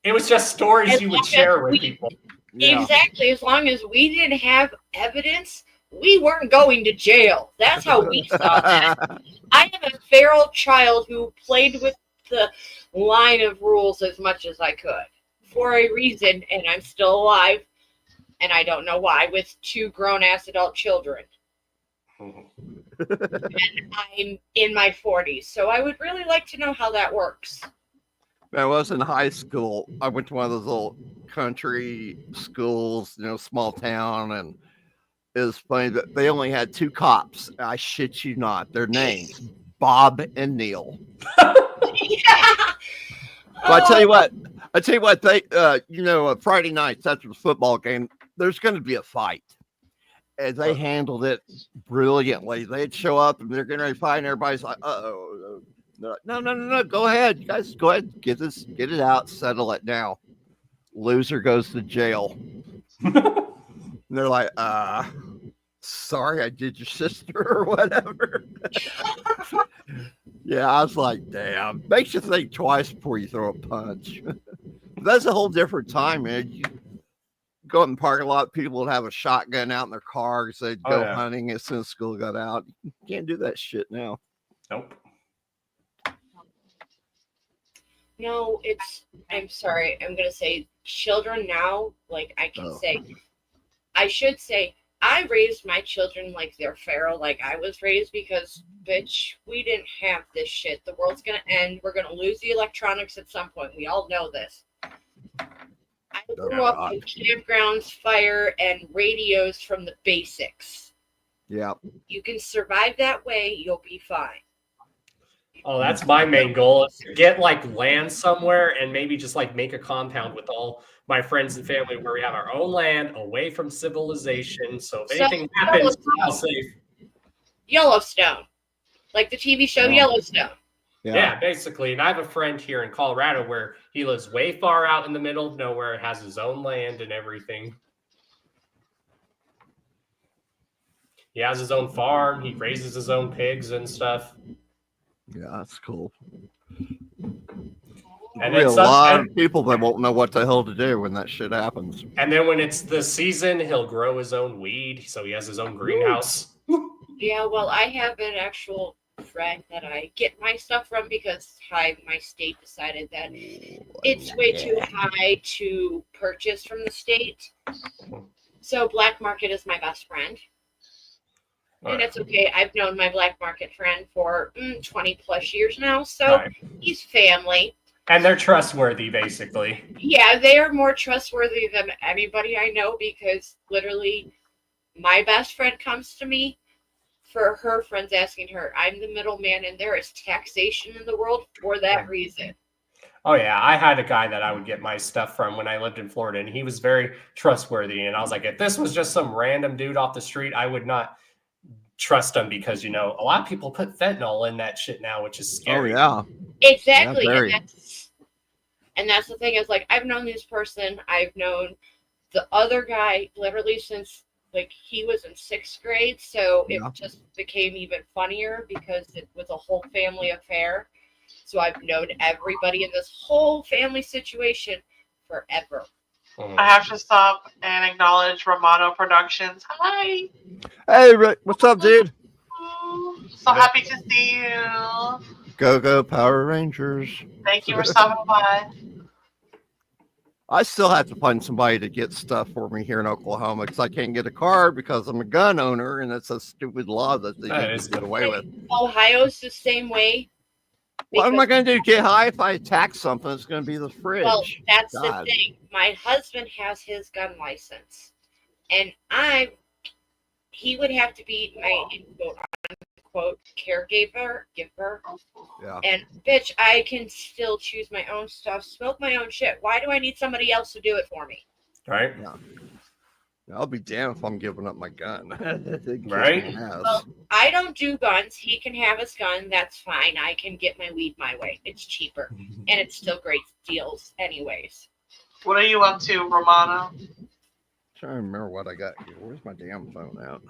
It was just stories you would share with people. Yeah. Exactly. As long as we didn't have evidence, we weren't going to jail. That's how we saw that. I am a feral child who played with the line of rules as much as I could for a reason, and I'm still alive, and I don't know why, with 2 grown-ass adult children. And I'm in my 40s, so I would really like to know how that works. When I was in high school, I went to one of those little country schools, small town, and it was funny that they only had 2 cops. I shit you not. Their names, Bob and Neil. Yeah. But I tell you what, they, Friday nights after the football game, there's going to be a fight. And they handled it brilliantly. They'd show up and they're getting ready to fight, and everybody's like, uh-oh. They're like, no, go ahead. You guys go ahead, get it out, settle it now. Loser goes to jail. And they're like, sorry, I did your sister or whatever. Yeah, I was like, damn. Makes you think twice before you throw a punch. That's a whole different time, man. You go in the parking lot, people would have a shotgun out in their cars. They'd go hunting as soon as school got out. You can't do that shit now. Nope. No, I'm sorry. I'm going to say children now, like I should say, I raised my children like they're feral, like I was raised, because, bitch, we didn't have this shit. The world's going to end. We're going to lose the electronics at some point. We all know this. I grew up with campgrounds, fire, and radios from the basics. Yeah. You can survive that way, you'll be fine. Oh, that's my main goal, is to get like land somewhere and maybe just like make a compound with all my friends and family where we have our own land away from civilization. So if anything happens, we're all safe. Yellowstone. Like the TV show Yellowstone. Yeah, basically. And I have a friend here in Colorado where he lives way far out in the middle of nowhere, has his own land and everything. He has his own farm. He raises his own pigs and stuff. Yeah, that's cool. And a lot of people that won't know what the hell to do when that shit happens. And then when it's the season, he'll grow his own weed, so he has his own greenhouse. Yeah, well, I have an actual friend that I get my stuff from because my state decided that it's way too high to purchase from the state. So black market is my best friend. And it's okay. I've known my black market friend for 20 plus years now. So he's family. And they're trustworthy, basically. Yeah, they are more trustworthy than anybody I know because literally my best friend comes to me for her friends asking her. I'm the middleman, and there is taxation in the world for that reason. Oh, yeah. I had a guy that I would get my stuff from when I lived in Florida, and he was very trustworthy. And I was like, if this was just some random dude off the street, I would not trust him because, you know, a lot of people put fentanyl in that shit now, which is scary. Oh, yeah. Exactly. Yeah, and that's the thing is, like, I've known this person. I've known the other guy literally since, like, he was in 6th grade. So it just became even funnier because it was a whole family affair. So I've known everybody in this whole family situation forever. I have to stop and acknowledge Romano Productions. Hi. Hey, Rick. What's up, dude? So happy to see you. Go Power Rangers. Thank you for stopping by. I still have to find somebody to get stuff for me here in Oklahoma because I can't get a car because I'm a gun owner, and it's a stupid law that they just get away with. Ohio's the same way. What am I going to do? Get high if I attack something? It's going to be the fridge. Well, that's the thing. My husband has his gun license, and he would have to be my quote caregiver. Yeah. And bitch, I can still choose my own stuff, smoke my own shit. Why do I need somebody else to do it for me? Right. Yeah. I'll be damned if I'm giving up my gun. Right. Well, I don't do guns. He can have his gun. That's fine. I can get my weed my way. It's cheaper, and it's still great deals, anyways. What are you up to, Romano? I'm trying to remember what I got here. Where's my damn phone out?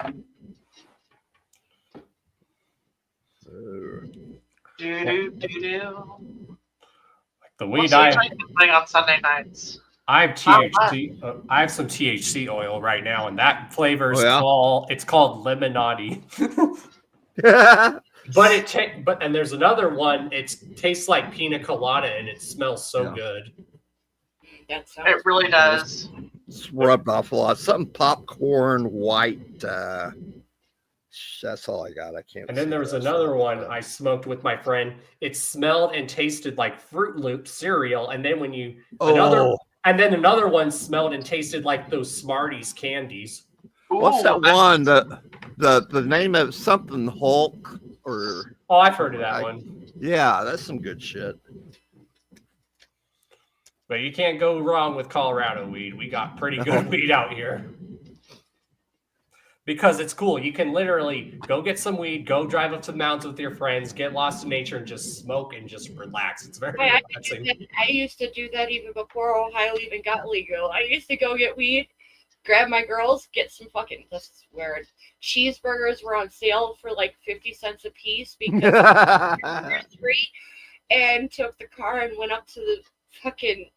The weed playing on Sunday nights. I have THC. I have some THC oil right now, and that flavor is called Lemonade. But and there's another one. It tastes like pina colada, and it smells so good. It really does. It's rubbed off a lot. Something popcorn, white. That's all I got. I can't. And then there was another one I smoked with my friend. It smelled and tasted like Fruit Loop cereal, and then when you another one smelled and tasted like those Smarties candies. What's that one? The name of something Hulk or? Oh, I've heard of that one. Yeah, that's some good shit. But you can't go wrong with Colorado weed. We got pretty good weed out here. Because it's cool. You can literally go get some weed, go drive up to the mountains with your friends, get lost in nature, and just smoke and just relax. It's very relaxing. I used to do that even before Ohio even got legal. I used to go get weed, grab my girls, get some fucking, this is weird, cheeseburgers were on sale for like 50 cents a piece because they're free, and took the car and went up to the fucking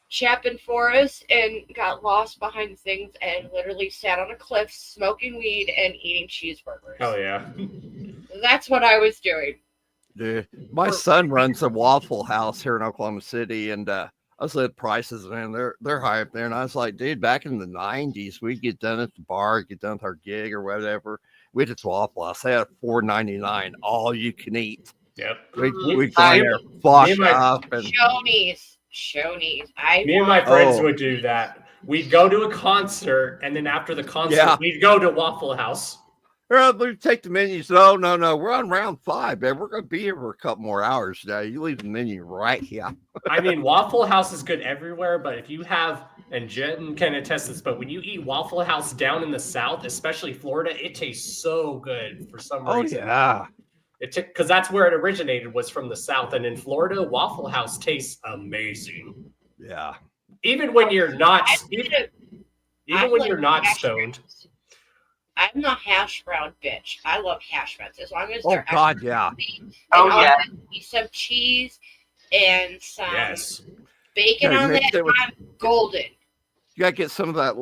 Chapin Forest and got lost behind things and literally sat on a cliff smoking weed and eating cheeseburgers. Oh yeah. That's what I was doing. Dude, my son runs a Waffle House here in Oklahoma City, and I was at prices, man, they're high up there. And I was like, dude, back in the 90s, we'd get done at the bar, get done with our gig or whatever. We'd at Waffle House. They had $4.99, all you can eat. Yep. We'd go in there, flush up, and Shoney's. Me and my friends would do that. We'd go to a concert, and then after the concert, we'd go to Waffle House. We'd take the menus. No, we're on round 5, man. We're going to be here for a couple more hours today. You leave the menu right here. I mean, Waffle House is good everywhere, but if you have, and Jen can attest this, but when you eat Waffle House down in the South, especially Florida, it tastes so good for some reason. Oh, yeah. Because that's where it originated, was from the South. And in Florida, Waffle House tastes amazing. Yeah. Even when you're not, when you're not stoned. I'm a hash brown bitch. I love hash browns as long as they're some cheese and some bacon on that. I'm golden. You gotta get some of that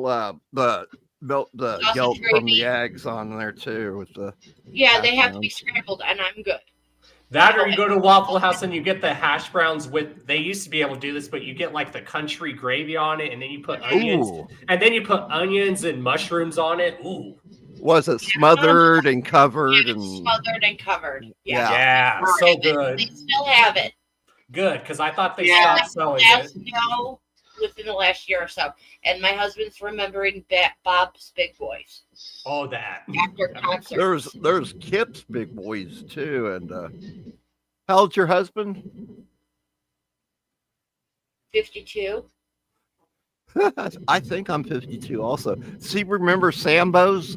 melt the Sausage yolk from gravy. the eggs on there too. With the Yeah, they have to be background. scrambled, and I'm good. That or you go to Waffle House and you get the hash browns with, they used to be able to do this, but you get like the country gravy on it, and then you put onions, Ooh, and then you put onions and mushrooms on it. Ooh. was it smothered and covered It's and smothered and covered. Yeah. Yeah, so good. They still have it. Good, because I thought they Yeah. stopped selling it. No, within the last year or so. And my husband's remembering Bob's Big Boys Oh, that. after concerts. there's Kip's Big Boys too. And how old's your husband? 52. I think I'm 52 also. See, remember Sambo's?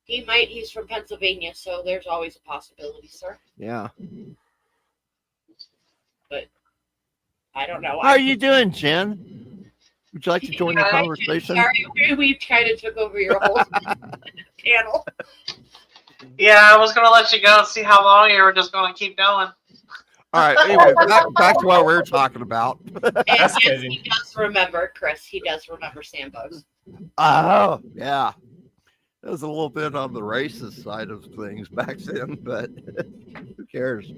He might. He's from Pennsylvania, so there's always a possibility, sir. Yeah. But I don't know. How are you doing, Jen? Would you like to join the Hi, conversation? Sorry, we kind of took over your whole panel. Yeah, I was gonna let you go and see how long you were just gonna keep going. All right. Anyway, back to what we were talking about. And That's yes, good. he does remember, Chris. He does remember Sambo's. Oh, yeah. It was a little bit on the racist side of things back then, but who cares?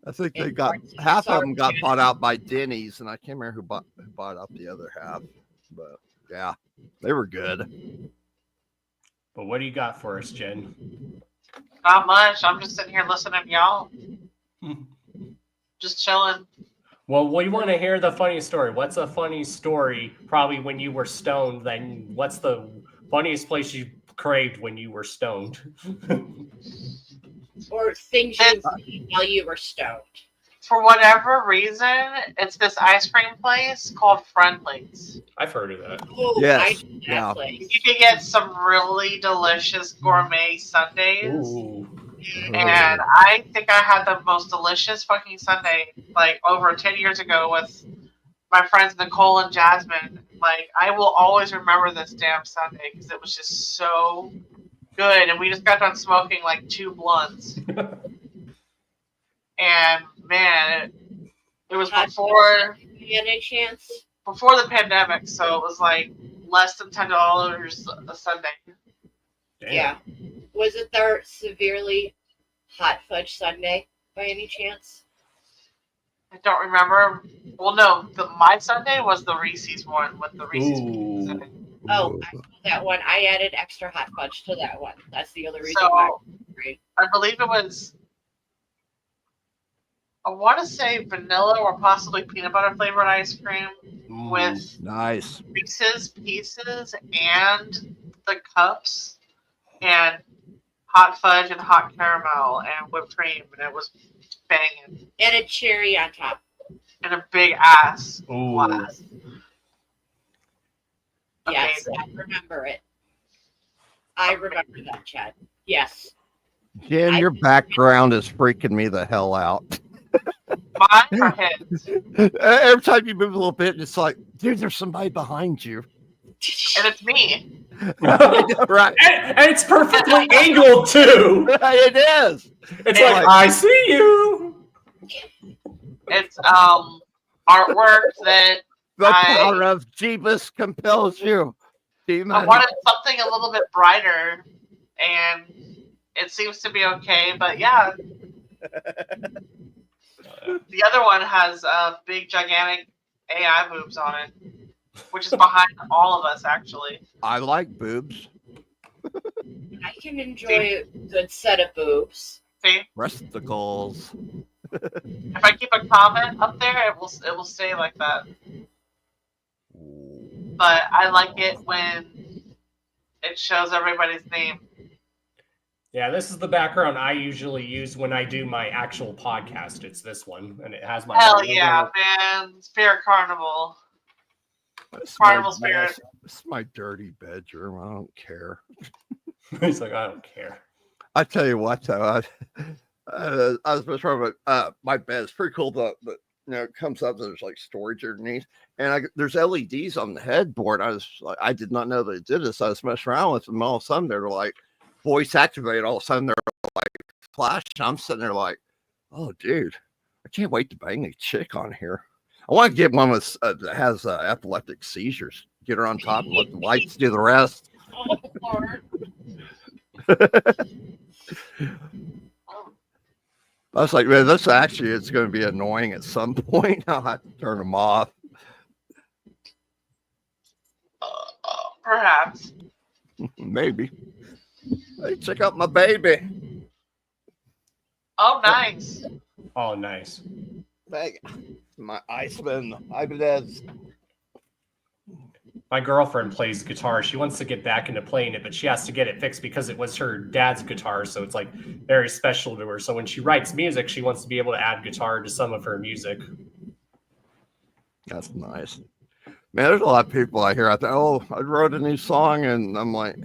I think they got half of them got bought out by Denny's, and I can't remember who bought out the other half. But yeah, they were good. But what do you got for us, Jen? Not much. I'm just sitting here listening to y'all. Just chilling. Well, we want to hear the funny story. What's a funny story? Probably when you were stoned. Then what's the funniest place you craved when you were stoned? Or things you did while you were stoned. For whatever reason, it's this ice cream place called Friendly's. I've heard of that. Oh, Yes, I know that yeah. place. You can get some really delicious gourmet sundaes. Ooh. And I think I had the most delicious fucking sundae like over 10 years ago with my friends Nicole and Jasmine. Like, I will always remember this damn sundae because it was just so good. And we just got done smoking like 2 blunts. And man, it was before Any chance? the pandemic, so it was like less than $10 a Sunday. Damn. Yeah. Was it their severely hot fudge sundae by any chance? I don't remember. Well, no, my Sunday was the Reese's one with the Reese's Pieces in it. Oh, I know that one. I added extra hot fudge to that one. That's the other reason why. I believe it was, I want to say vanilla or possibly peanut butter flavored ice cream with Nice. Reese's Pieces and the cups and hot fudge and hot caramel and whipped cream, and it was banging. And a cherry on top. And a big ass Ooh. glass. Yes, Amazing. I remember it. I remember that, Chad. Yes. Jen, your background is freaking me the hell out. Mine are hits. Every time you move a little bit, it's like, dude, there's somebody behind you. And it's me. Right. And it's perfectly angled too. It is. It's like, I see you. It's artwork that The power of Jeebus compels you. Demon. I wanted something a little bit brighter, and it seems to be okay. But yeah, the other one has big, gigantic AI boobs on it, which is behind all of us, actually. I like boobs. I can enjoy a good set of boobs. See, Breasticles. if I keep a comment up there, it will stay like that. But I like it when it shows everybody's name. Yeah, this is the background I usually use when I do my actual podcast. It's this one, and it has my Hell yeah, man! Spirit Carnival. Carnival Spirit. This is my dirty bedroom. I don't care. He's like, I don't care. I tell you what, though, I was talking about my bed. It's pretty cool. It comes up. There's like storage underneath, and there's LEDs on the headboard. I was like, I did not know they did this. I was messing around with them. All of a sudden, they're like voice activated. All of a sudden, they're like flashing. I'm sitting there like, oh, dude, I can't wait to bang a chick on here. I want to get one that has epileptic seizures get her on top and let the lights do the rest. Oh, Lord. I was like, man, this actually is going to be annoying at some point. I'll have to turn them off. Perhaps. Maybe. Hey, check out my baby. Oh, nice. Oh, nice. Hey, my Iceman. Ibanez. My girlfriend plays guitar. She wants to get back into playing it, but she has to get it fixed because it was her dad's guitar, so it's like very special to her. So when she writes music, she wants to be able to add guitar to some of her music. That's nice. Man, there's a lot of people I hear out there. Oh, I wrote a new song, and I'm like,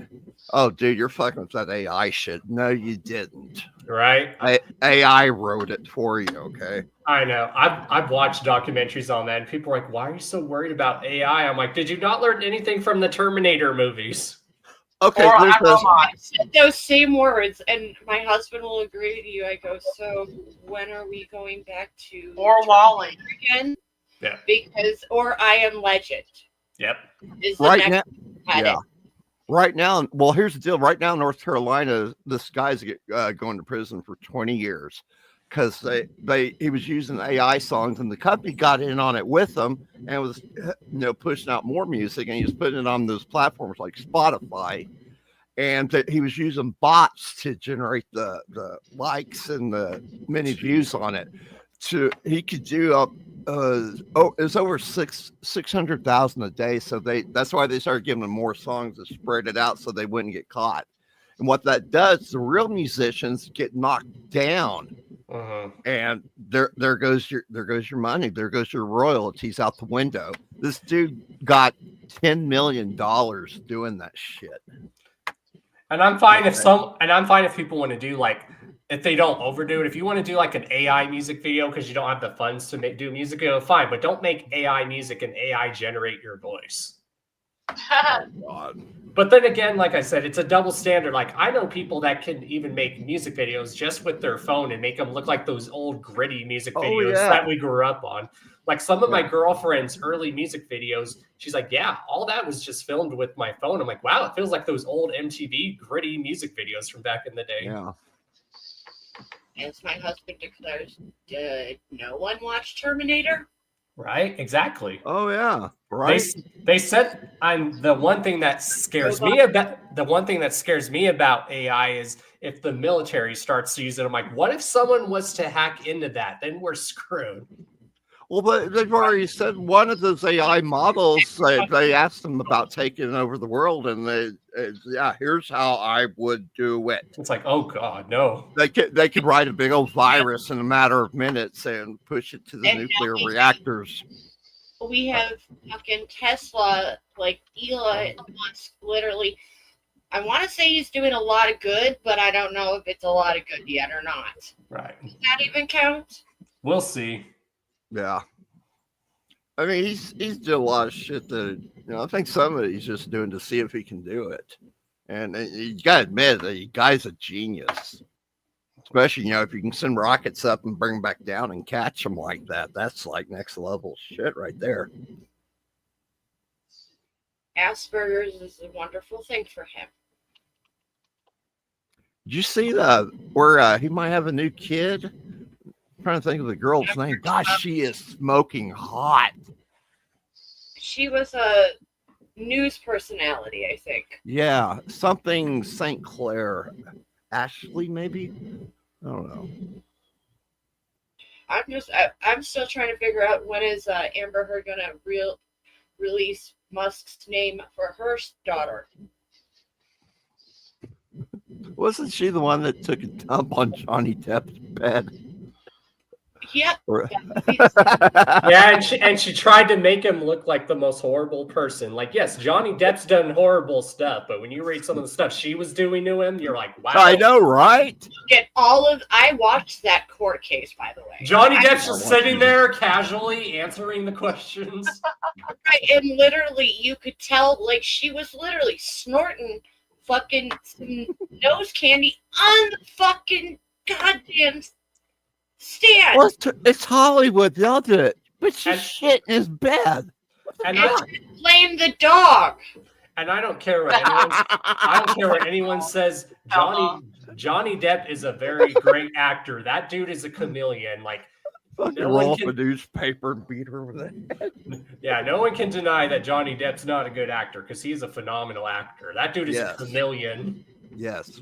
oh, dude, you're fucking with that AI shit. No, you didn't. Right? AI wrote it for you, okay? I know. I've watched documentaries on that, and people are like, why are you so worried about AI? I'm like, did you not learn anything from the Terminator movies? Okay, Or there's I this. Robot. I said those same words, and my husband will agree with you. I go, so when are we going back to Or Wally. again? Yeah. Because, or I Am Legend Yep. is the Right next now, headed. yeah. Right now, well, here's the deal. Right now, in North Carolina, this guy's going to prison for 20 years because he was using AI songs, and the company got in on it with him and was pushing out more music, and he was putting it on those platforms like Spotify, and he was using bots to generate the likes and the many views on it. He could do it's over 600,000 a day. So that's why they started giving them more songs to spread it out so they wouldn't get caught. And what that does, the real musicians get knocked down, and there goes your money, there goes your royalties out the window. This dude got $10 million doing that shit. And I'm fine if people want to do like, if they don't overdo it. If you want to do like an AI music video because you don't have the funds to do a music video, fine. But don't make AI music and AI generate your voice. God. But then again, like I said, it's a double standard. Like I know people that can even make music videos just with their phone and make them look like those old gritty music videos that we grew up on. Like some of my girlfriend's early music videos, she's like, yeah, all that was just filmed with my phone. I'm like, wow, it feels like those old MTV gritty music videos from back in the day. Yeah. As my husband declares, did no one watch Terminator? Right? Exactly. Oh yeah. Right. They said, and the one thing that scares me about AI is if the military starts to use it. I'm like, what if someone was to hack into that? Then we're screwed. Well, but they've already said one of those AI models, they asked them about taking over the world, and here's how I would do it. It's like, oh God, no. They could write a big old virus in a matter of minutes and push it to the nuclear reactors. We have fucking Tesla, like Elon Musk, literally. I want to say he's doing a lot of good, but I don't know if it's a lot of good yet or not. Right. Does that even count? We'll see. Yeah. I mean, he's doing a lot of shit that, I think some of it he's just doing to see if he can do it. And you got to admit that the guy's a genius. Especially, if you can send rockets up and bring them back down and catch them like that. That's like next level shit right there. Asperger's is a wonderful thing for him. Did you see where he might have a new kid? I'm trying to think of the girl's name. Gosh, she is smoking hot. She was a news personality, I think. Yeah, something St. Clair. Ashley, maybe? I don't know. I'm still trying to figure out when is Amber Heard gonna release Musk's name for her daughter. Wasn't she the one that took a dump on Johnny Depp's bed? Yep. Yeah, and she tried to make him look like the most horrible person. Like, yes, Johnny Depp's done horrible stuff, but when you read some of the stuff she was doing to him, you're like, wow. I know, right? I watched that court case, by the way. Johnny Depp's just sitting there casually answering the questions. Right, and literally you could tell, like, she was literally snorting fucking some nose candy on the fucking goddamn stand. Well, it's Hollywood. They'll do it. But she's shit in his bed. And blame the dog. And I don't care what anyone says. Johnny Depp is a very great actor. That dude is a chameleon. Like, Fucking roll up a newspaper and beat her with it. Yeah, no one can deny that Johnny Depp's not a good actor because he's a phenomenal actor. That dude is a chameleon. Yes.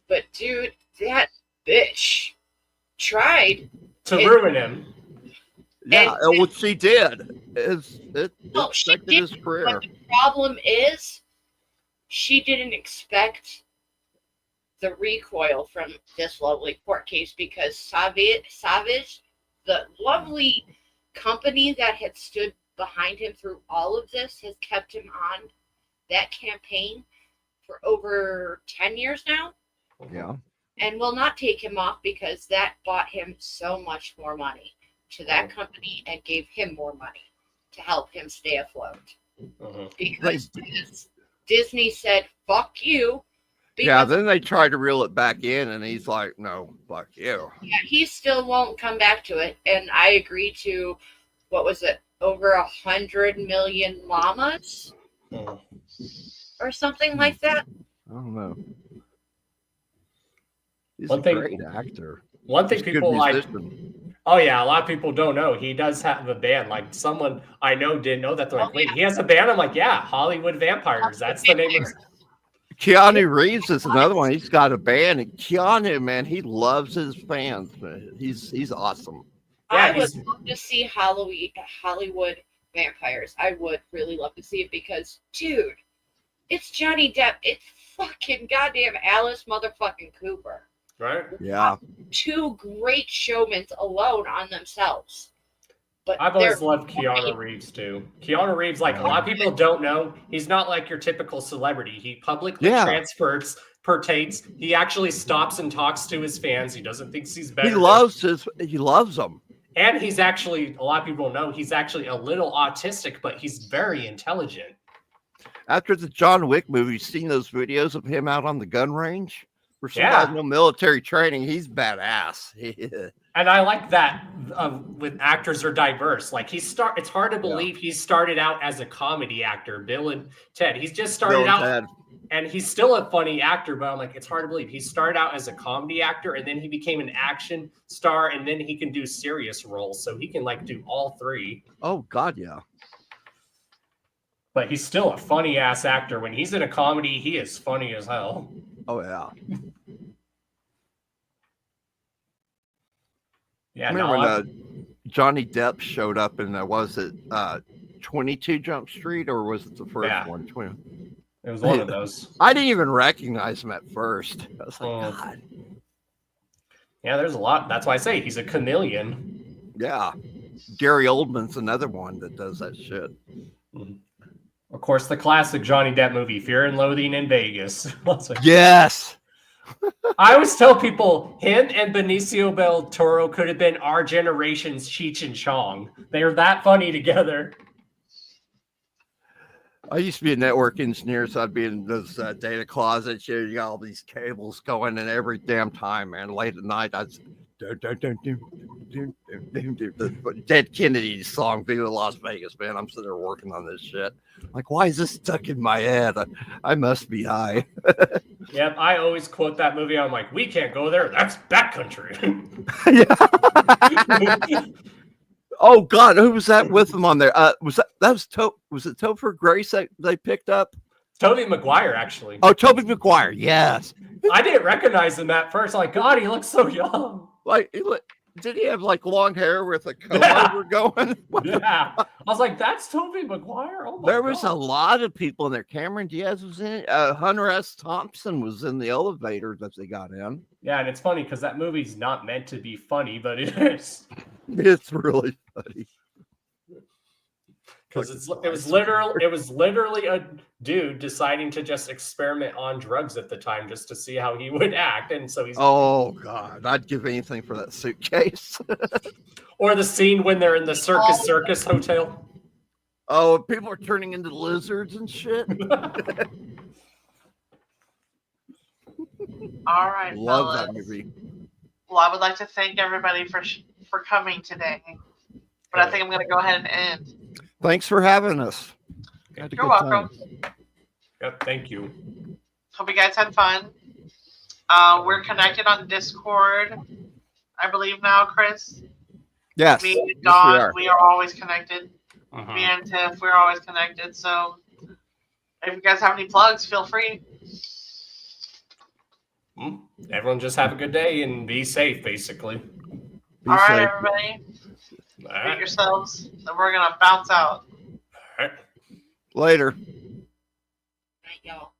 But dude, that bitch tried to ruin him. Yeah, what she did is it she affected did, his career. But the problem is, she didn't expect the recoil from this lovely court case because Savage, the lovely company that had stood behind him through all of this, has kept him on that campaign for over 10 years now. Yeah. And will not take him off because that bought him so much more money to that company and gave him more money to help him stay afloat. Because Disney said, fuck you. Yeah, then they tried to reel it back in, and he's like, no, fuck you. Yeah, he still won't come back to it. And I agree to, what was it, over 100 million llamas? Or something like that? I don't know. He's a great actor. One thing people like... Oh, yeah, a lot of people don't know. He does have a band. Like, someone I know didn't know that. They're like, wait, he has a band? I'm like, yeah, Hollywood Vampires. That's the name of it. Keanu Reeves is another one. He's got a band. And Keanu, man, he loves his fans. Man. He's awesome. Yeah, I would love to see Hollywood Vampires. I would really love to see it because, dude, it's Johnny Depp. It's fucking goddamn Alice motherfucking Cooper. Right? Yeah. Two great showmen alone on themselves. But I've always loved Keanu Reeves too. Keanu Reeves, like a lot of people don't know, he's not like your typical celebrity. He publicly pertains. He actually stops and talks to his fans. He doesn't think he's better. He loves them. And he's actually, a lot of people don't know, he's actually a little autistic, but he's very intelligent. After the John Wick movie, you've seen those videos of him out on the gun range? For some no military training, he's badass. And I like that when actors are diverse. Like it's hard to believe he started out as a comedy actor. Bill and Ted. He's just started out, and he's still a funny actor. But I'm like, it's hard to believe he started out as a comedy actor, and then he became an action star, and then he can do serious roles. So he can like do all three. Oh God, yeah. But he's still a funny ass actor. When he's in a comedy, he is funny as hell. Oh yeah. Yeah. Remember when Johnny Depp showed up in was it 22 Jump Street or was it the first one? It was one of those. I didn't even recognize him at first. I was like, God. Yeah, there's a lot. That's why I say he's a chameleon. Yeah. Gary Oldman's another one that does that shit. Of course, the classic Johnny Depp movie, Fear and Loathing in Vegas. Yes. I always tell people him and Benicio del Toro could have been our generation's Cheech and Chong. They're that funny together. I used to be a network engineer, so I'd be in those data closets. You got all these cables going, and every damn time, man, late at night, I'd the Dead Kennedy song, Viva Las Vegas, man. I'm sitting there working on this shit. Like, why is this stuck in my head? I must be high. Yep, I always quote that movie. I'm like, we can't go there. That's backcountry. Oh God, who was that with them on there? Was it Topher Grace that they picked up? Tobey Maguire, actually. Oh, Tobey Maguire, yes. I didn't recognize him at first. Like, God, he looks so young. Like, did he have like long hair with a comb over going? Yeah, I was like, that's Tobey Maguire. Oh my There was a lot of people in there. Cameron Diaz was in it. Hunter S. Thompson was in the elevator that they got in. Yeah, and it's funny because that movie's not meant to be funny, but it is. It's really funny. Because it was literally a dude deciding to just experiment on drugs at the time just to see how he would act, and so he's. Oh God, I'd give anything for that suitcase. Or the scene when they're in the circus hotel. Oh, people are turning into lizards and shit. All right, love fellas. that movie. Well, I would like to thank everybody for coming today, but I think I'm going to go ahead and end. Thanks for having us. Had a You're good welcome. time. Yep, thank you. Hope you guys had fun. We're connected on Discord, I believe now, Chris. Yes, Me and yes, Dawn, we are always connected. Uh-huh. Me and Tiff, we're always connected. So if you guys have any plugs, feel free. Everyone just have a good day and be safe, basically. Be All right, safe. everybody. All Treat right. yourselves. And we're going to bounce out. All right. Later. Night, y'all.